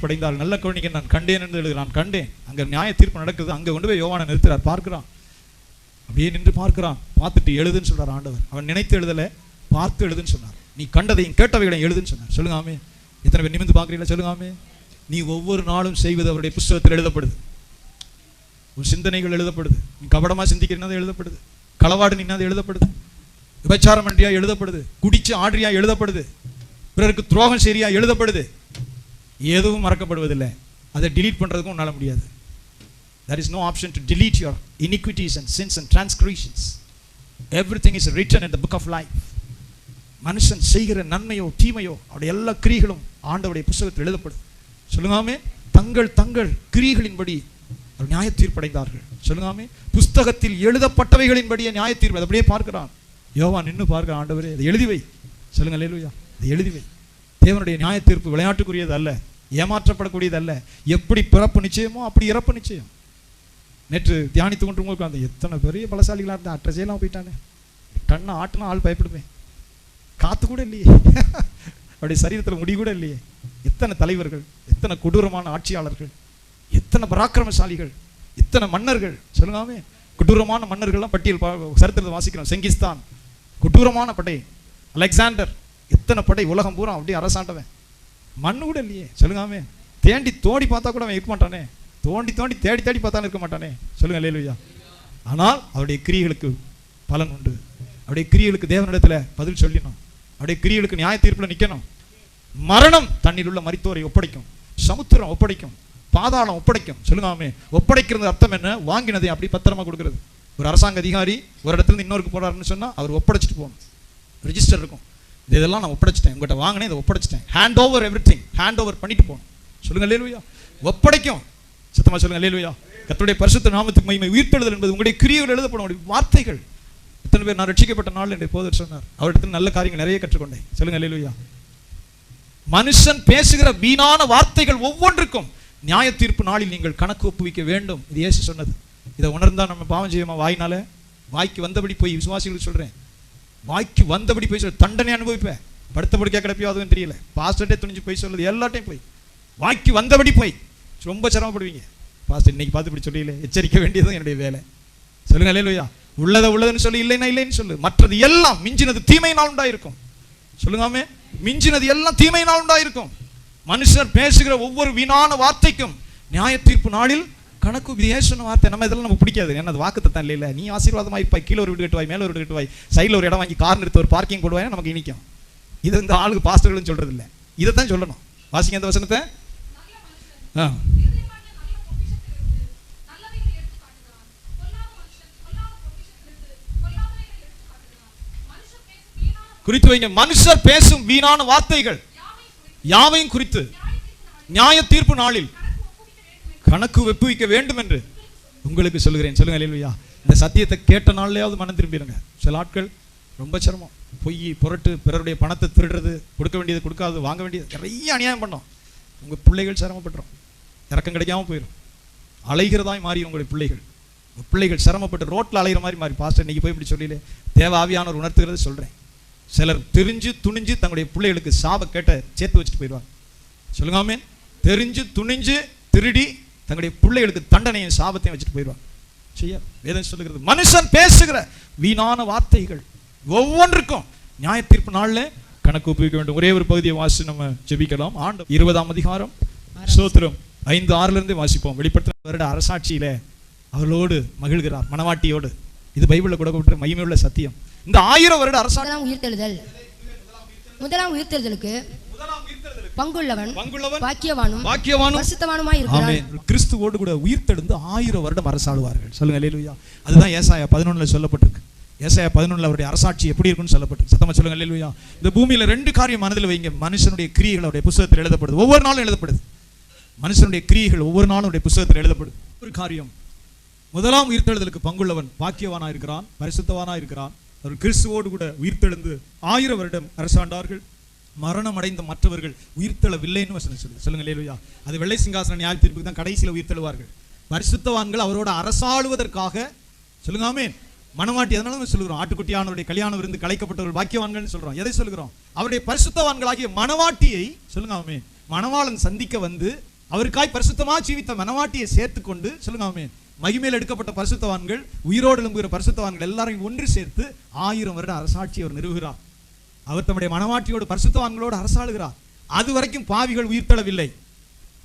அடைந்தார்கள். நல்ல கவனிக்க. நான் கண்டேன் என்று எழுதுகிறான். கண்டேன். அங்க நியாய தீர்ப்பு நடக்குது. அங்க கொண்டு போய் யோவானை நிறுத்துறார். பார்க்கிறான். அப்படியே நின்று பார்க்கிறான். பார்த்துட்டு எழுதுன்னு சொல்றார் ஆண்டவர். அவன் நினைத்து எழுதல, பார்த்து எழுதுன்னு சொன்னார். நீ கண்டதையும் கேட்டவைகளையும் எழுதுன்னு சொன்னார். சொல்லுங்க ஆமே. எத்தனை பேர் நிமிர்ந்து பார்க்கிறீங்களா? சொல்லுங்க ஆமே. நீ ஒவ்வொரு நாளும் செய்வது அவருடைய புஸ்தகத்தில் எழுதப்படுது. உன் சிந்தனைகள் எழுதப்படுது. நீ கபடமா சிந்திக்கிறீங்கன்னா எழுதப்படுது. களவாடு நின்னா எழுதப்படுது. விபச்சாரம் பண்றியா எழுதப்படுது. குடிச்சு ஆடுறியா எழுதப்படுது. பிறருக்கு துரோகம் சரியா எழுதப்படுது. எதுவும் மறக்கப்படுவதில்லை. அதை delete பண்றதுக்கும் உன்னால முடியாது. There is no option to delete your iniquities and sins and transgressions. Everything is written in the book of life. மனுஷன் செய்கிற நன்மையோ தீமையோ அவருடைய எல்லா கிரியைகளும் ஆண்டவருடைய புத்தகத்தில் எழுதப்படுது. சொல்லுங்காமே. தங்கள் கிரியைகளின்படி நியாய தீர்ப்படைந்தார்கள். சொல்லுங்காமே. புஸ்தகத்தில் எழுதப்பட்டவைகளின்படியே நியாய தீர்ப்பு. அதை அப்படியே பார்க்கிறான் யோவான். நின்று பார்க்க ஆண்டவரே அதை எழுதி வை. சொல்லுங்க அல்லேலூயா. அதை எழுதி வை. தேவனுடைய நியாய தீர்ப்பு விளையாட்டுக்குரியது அல்ல, ஏமாற்றப்படக்கூடியது அல்ல. எப்படி பிறப்பு நிச்சயமோ அப்படி இறப்பு நிச்சயம். நேற்று தியானித்து கொண்டு அந்த எத்தனை பெரிய பலசாலிகளாக இருந்தா அட்ரஸெல்லாம் போயிட்டானே. கண்ணை ஆட்டினா ஆள் பயப்படுவேன். காத்து கூட இல்லையே. அவருடைய சரீரத்தில் முடி கூட இல்லையே. எத்தனை தலைவர்கள், எத்தனை கொடூரமான ஆட்சியாளர்கள், எத்தனை பராக்கிரமசாலிகள், எத்தனை மன்னர்கள். சொல்லுங்காமே. கொடூரமான மன்னர்கள்லாம் பட்டியல் சரித்திரத்தை வாசிக்கிறோம். செங்கிஸ்தான் கொடூரமான படை. அலெக்சாண்டர் எத்தனை படை. உலகம் பூரா அப்படியே அரசாண்டவன். மண்ணு கூட இல்லையே. சொல்லுங்காமே. தேண்டி தோண்டி பார்த்தா கூட அவன் இருக்க மாட்டானே. தோண்டி தேடி பார்த்தாலும் இருக்க மாட்டானே. சொல்லுங்க அல்லேலூயா. ஆனால் அவருடைய கிரியைகளுக்கு பலன் உண்டு. அவருடைய கிரியைகளுக்கு தேவனிடத்துல பதில் சொல்லணும். அவருடைய கிரியைகளுக்கு நியாய தீர்ப்புல நிக்கணும். மரணம் தன்னில் உள்ள மரித்தோரை ஒப்படைக்கும். சமுத்திரம் ஒப்படைக்கும். பாதாளம் ஒப்படைக்கும். சொல்லுங்காமே. ஒப்படைக்கிறது அர்த்தம் என்ன? வாங்கினதை அப்படி பத்திரமா கொடுக்கிறது. ஒரு அரசாங்க அதிகாரி ஒரு இடத்துல இருந்து இன்னொருக்கு போறாருன்னு சொன்னா அவர் ஒப்படைச்சிட்டு போகணும். ரெஜிஸ்டர் இருக்கும். இதெல்லாம் நான் ஒப்படைச்சிட்டேன், உங்கள்கிட்ட வாங்கினேன், இதை ஒப்படைச்சிட்டேன். Hand over everything. Hand over பண்ணிட்டு போகணும். சொல்லுங்க அல்லேலூயா. ஒப்படைக்கும். சத்தமா சொல்லுங்க அல்லேலூயா. கர்த்தருடைய பரிசுத்த நாமத்துக்கு மகிமை. உயிர்த்தெழுதல் என்பது உங்களுடைய கிரியைகள் எழுதப்படும் வார்த்தைகள். எத்தனை பேர் நான் ரட்சிக்கப்பட்ட நாள் என்று போதர் சொன்னார். அவரிடத்தில் நல்ல காரியங்கள் நிறைய கற்றுக்கொண்டேன். சொல்லுங்க அல்லேலூயா. மனுஷன் பேசுகிற வீணான வார்த்தைகள் ஒவ்வொன்றுக்கும் நியாய தீர்ப்பு நாளில் நீங்கள் கணக்கு ஒப்புவிக்க வேண்டும். இது இயேசு சொன்னது. இதை உணர்ந்தா நம்ம பாவம் செய்வோமா? வாய்னால வாய்க்கு வந்தபடி போய் விசுவாசிகளுக்கு சொல்றேன். வாய்க்கு வந்தபடி போய் சொல்ல தண்டனை அனுபவிப்பேன். படுத்தபடி கிடப்பியோ அதுவும் தெரியல. பாஸ்டர்ட்டே துணிஞ்சு போய் சொல்லுது. எல்லாட்டையும் போய் வாய்க்கு வந்தபடி போய் ரொம்ப சிரமப்படுவீங்க. பாஸ்டர் இன்னைக்கு பார்த்து இப்படி சொல்லல, எச்சரிக்க வேண்டியதும் என்னுடைய வேலை. சொல்லுங்க அல்லேலூயா. உள்ளதுன்னு சொல்லி இல்லைன்னா இல்லைன்னு சொல்லு. மற்றது எல்லாம் மிஞ்சினது தீமையினால் உண்டாயிருக்கும். சொல்லுங்காமே. மிஞ்சினது எல்லாம் தீமையினால் உண்டாயிருக்கும். மனுஷர் பேசுகிற ஒவ்வொரு வீணான வார்த்தைக்கும் நியாய தீர்ப்பு நாளில் கணக்கு. சொன்ன வார்த்தை நம்ம இதெல்லாம் நமக்கு பிடிக்காது. என்ன வாக்குத்தான் இல்லை. நீ ஆசீர்வாதமா இருப்பாய், கீழே ஒரு வீடு கட்டுவாய், மேலே ஒரு வீடு கட்டுவாய், சைடில் ஒரு இடம் வாங்கி கார் நிறுத்த ஒரு பார்க்கிங் போடுவாய், நமக்கு இனிக்கும். இது இந்த ஆளுக்கு பாஸ்டர்களும் சொல்றது இல்லை. இதைத்தான் சொல்லணும். வாசிங்க அந்த வசனத்தை. குறித்து வைங்க. மனுஷர் பேசும் வீணான வார்த்தைகள் யாவையும் குறித்து நியாய தீர்ப்பு நாளில் கணக்கு ஒப்புவிக்க வேண்டும் என்று உங்களுக்கு சொல்லுகிறேன். சொல்லுங்க அல்லேலூயா. இந்த சத்தியத்தை கேட்ட நாள்லயாவது மனம் திரும்பிடுங்க. சில ஆட்கள் ரொம்ப சிரமம். பொய் புரட்டு, பிறருடைய பணத்தை திருடுறது, கொடுக்க வேண்டியது கொடுக்காது, வாங்க வேண்டியது, நிறைய அநியாயம் பண்ணோம். உங்க பிள்ளைகள் சிரமப்பட்டுரும். இறக்கம் கிடைக்காம போயிடும். அலைகிறதாய் மாறி உங்களுடைய பிள்ளைகள் சிரமப்பட்டு ரோட்டில் அலைகிற மாதிரி மாறி. பாஸ்டர் இன்னைக்கு போய் இப்படி சொல்லல, தேவ ஆவியானவர் உணர்த்துகிறது சொல்றேன். சிலர் தெரிஞ்சு துணிஞ்சு தங்களுடைய பிள்ளைகளுக்கு சாப கேட்ட சேர்த்து வச்சுட்டு போயிடுவாங்க. சொல்லுங்காமே. தெரிஞ்சு துணிஞ்சு திருடி தங்களுடைய பிள்ளைகளுக்கு தண்டனையும் சாபத்தையும் வச்சுட்டு போயிடுவாங்க. செய்ய வேதம் சொல்லுகிறது. மனுஷன் பேசுகிற வீணான வார்த்தைகள் ஒவ்வொன்றுக்கும் நியாய தீர்ப்பு நாளில் கணக்கு ஒப்புவிக்க வேண்டும். ஒரே ஒரு பகுதியை வாசி நம்ம ஜெபிக்கலாம். 20ஆம் அதிகாரம் ஸ்தோத்திரம் 5:6 வாசிப்போம். வெளிப்படுத்தின வருட அரசாட்சியில அவர்களோடு மகிழ்கிறார், மணவாட்டியோடு. இது பைபிள்ல கொடுக்கப்பட்ட மகிமையுள்ள சத்தியம். இந்த 1000 வருட அரசாட்சி முதலாம் உயிர்த்தெழுதலுக்கு பங்குள்ளவன் பாக்கியவானும் பரிசுத்தவானுமாய் இருக்கிறான். ஆமென். கிறிஸ்துவோடு கூட உயிர்த்தெழுந்து 1000 வருடம் அரசாளுவார்கள். சொல்லுங்க அல்லேலூயா. அதுதான் ஏசாயா 11ல சொல்லப்பட்டிருக்கு. ஏசாயா 11ல அவருடைய அரசாட்சி எப்படி இருக்குன்னு சொல்லப்பட்டிருக்கு. சத்தமா சொல்லுங்க அல்லேலூயா. இந்த பூமியில 2 காரியம் மனதில் வைங்க. மனுஷனுடைய கிரியைகள் அவருடைய புத்தகத்தில் எழுதப்படுது, ஒவ்வொரு நாளும் எழுதப்படுது. மனுஷனுடைய கிரியைகள் ஒவ்வொரு நாளும் அவருடைய புத்தகத்தில் எழுதப்படுது. ஒரு காரியம், முதலாம் உயிர்த்தெழுதலுக்கு பங்குள்ளவன் பாக்கியவானா இருக்கிறான், பரிசுத்தவானா இருக்கிறான். அவர் கிறிஸ்துவோடு கூட உயிர்த்தெழுந்து 1000 வருடம் அரசாண்டார்கள். மரணம் அடைந்த மற்றவர்கள் உயிர்த்தெழவில்லைன்னு சொல்லுங்க அல்லேலூயா. அது வெள்ளை சிங்காசன நியாய தீர்ப்புக்கு தான் கடைசியில் உயிர்த்தெழுவார்கள். பரிசுத்தவான்கள் அவரோட அரசாளுவதற்காக சொல்லுங்க ஆமென். மணவாட்டி, அதனால நம்ம சொல்லுகிறோம் ஆட்டுக்குட்டியானவருடைய கல்யாணம் இருந்து கலைக்கப்பட்டவர்கள் பாக்கியவான்கள் சொல்றோம். எதை சொல்லுகிறோம்? அவருடைய பரிசுத்தவான்களாகிய மணவாட்டியை சொல்லுங்க ஆமென் மணவாளன் சந்திக்க வந்து அவருக்காய் பரிசுத்தமா ஜீவித்த மணவாட்டியை சேர்த்துக்கொண்டு சொல்லுங்க ஆமென் மகிமையில் எடுக்கப்பட்ட பரிசுத்தவான்கள், உயிரோடு எழும்புகிற பரிசுத்தவான்கள் எல்லாரையும் ஒன்று சேர்த்து 1000 வருட அரசாட்சி அவர் நிறுவுகிறார். அவர் தம்முடைய மணவாட்டியோடு பரிசுத்தவான்களோடு அரசாளுகிறார். அது வரைக்கும் பாவிகள் உயிர்த்தெழவில்லை,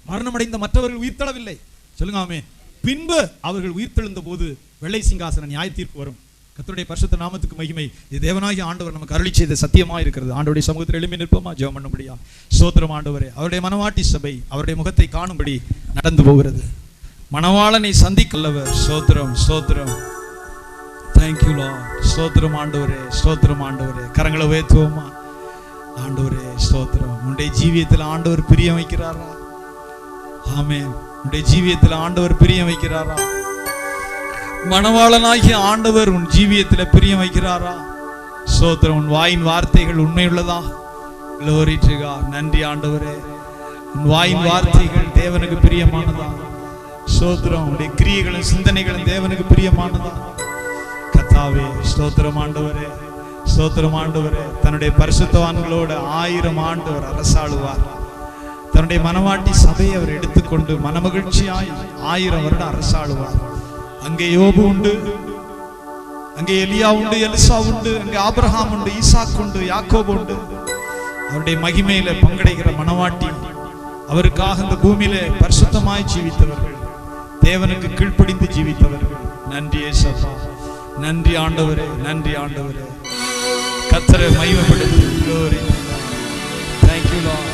மரணமடைந்த மற்றவர்கள் உயிர்த்தெழவில்லை. சொல்லுங்க ஆமென். பின்பு அவர்கள் உயிர்த்தெழுந்த போது வெள்ளை சிங்காசன நியாய தீர்ப்பு வரும். கர்த்தருடைய பரிசுத்த நாமத்துக்கு மகிமை. இது தேவனாகிய ஆண்டவர் நமக்கு அருளி செய்த சத்தியமாக இருக்கிறது. ஆண்டவருடைய சமூகத்தில் எழும்பி நிற்போமா? ஜெபம் பண்ணும்படியா. ஸ்தோத்திரம் ஆண்டவரே. அவருடைய மணவாட்டி சபை அவருடைய முகத்தை காணும்படி நடந்து போகிறது. மணவாளனை சந்திக்கல்லவர். ஸ்தோத்திரம் ஸ்தோத்திரம். Thank you Lord. ஸ்தோத்திரம் ஆண்டவரே, ஸ்தோத்திரம் ஆண்டவரே. கரங்களை உயர்த்துவோமா? ஆண்டவரே ஸ்தோத்திரம். உன்னுடைய ஜீவியத்தில் ஆண்டவர் பிரியம் வைக்கிறாரா? ஆமென். உன்னுடைய ஜீவியத்தில் ஆண்டவர் பிரியம் வைக்கிறாரா? மணவாளனாகிய ஆண்டவர் உன் ஜீவியத்தில் பிரியம் வைக்கிறாரா? ஸ்தோத்திரம். உன் வாயின் வார்த்தைகள் உண்மையுள்ளதா? Glory to God. நன்றி ஆண்டவரே. உன் வாயின் வார்த்தைகள் தேவனுக்கு பிரியமானதா? ஸ்தோத்திரம். உன்னுடைய கிரியைகளும் சிந்தனைகளும் தேவனுக்கு பிரியமானதா? கர்த்தாவே ஸ்தோத்திரம் ஆண்டவரே, ஸ்தோத்திரம் ஆண்டவரே. தன்னுடைய பரிசுத்தவான்களோடு 1000 ஆண்டு அவர் அரசாளுவார். தன்னுடைய மனவாட்டி சபையை அவர் எடுத்துக்கொண்டு மனமகிழ்ச்சியாய் 1000 வருடம் அரசாளுவார். அங்கே யோபு உண்டு, அங்கே எலியா உண்டு, எலிசா உண்டு, அங்கே ஆபிரகாம் உண்டு, ஈசாக் உண்டு, யாக்கோபு உண்டு. அவருடைய மகிமையில பங்கடைகிற மனவாட்டி, அவருக்காக இந்த பூமியில பரிசுத்தமாய் ஜீவித்தவர்கள், தேவனுக்கு கீழ்ப்படிந்து ஜீவித்தவர்கள். நன்றி ஏசப்பா, நன்றி ஆண்டவரே, நன்றி ஆண்டவரே. கர்த்தரை மகிமைப்படுத்து. Glory. Thank you Lord.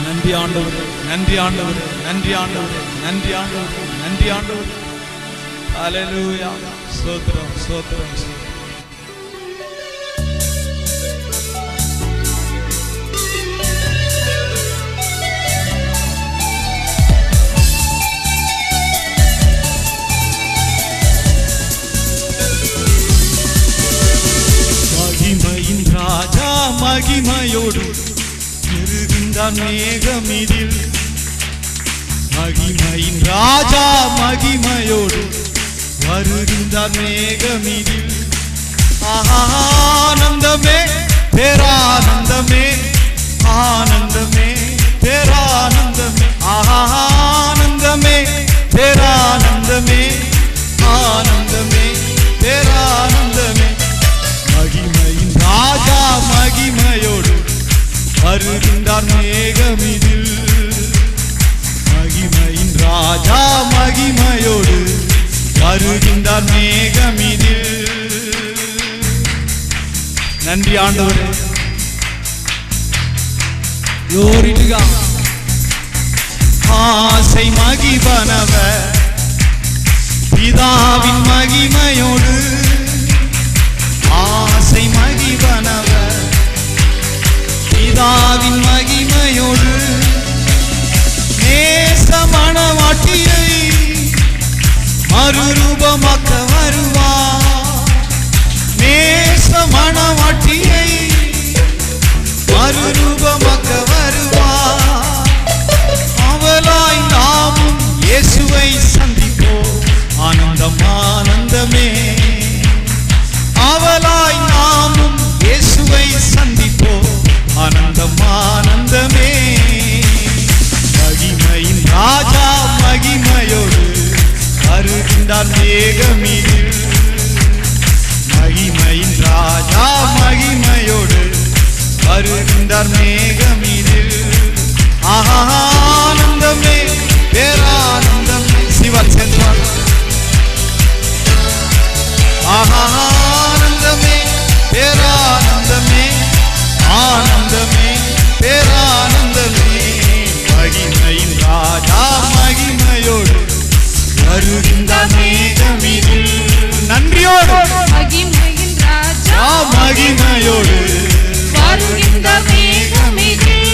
நன்றி ஆண்டவரே, நன்றி ஆண்டவரே, நன்றி ஆண்டவரே, நன்றி ஆண்டவரே, நன்றி ஆண்டவரே. ஹல்லேலூயா. ஸ்தோத்திரம் ஸ்தோத்திரம் ஸ்தோத்திரம். மகிமையின் ராஜா மகிமையோடு இருகின்றான் மேகமிதில். மகிமையின் ராஜா மகிமையோடு வருகின்றான் மேகமிதில். ஆனந்தமே பேரானந்தமே, ஆனந்தமே பேரானந்தமே, ஆனந்தமே பேரானந்தமே, ஆனந்தமே பேரானந்தமே. மகிமையின் ராஜா மகிமையோடு வருகின்றார் மேகமிதில். மகிமையின் ராஜா மகிமையோடு வருகின்றார் மேகமிதில். நன்றி ஆண்டவரே. Glory to God. ஆசை மகிபனவர் பிதாவின் மகிமையோடு, ஆசை மகிபனவர் பிதாவின் மகிமையோடு, நேச மணவாட்டியை மறுரூபமாக்க வருவார். நேச மணவாட்டியை மறுரூபமாக்க வருவார். அவளாய் நாமும் இயேசுவை சந்திப்போம். ஆனந்தம் ஆனந்தமே, வருகின்றார் மேகமீதில். ஆனந்தமே பேரானந்தமே. சிவால் சேர்ந்தார். ஆனந்தமே பேரானந்தமே, ஆனந்தமே பேரானந்தமே. மகிமையின் ராஜா மகிமையோடு வருகின்றார் மேகமீதில். நன்றியோடு மகிமையின் ராஜா மகிமையோடு வருகின்ற மேகமிதில்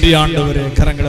நன்றி ஆண்டவரே. கரங்களை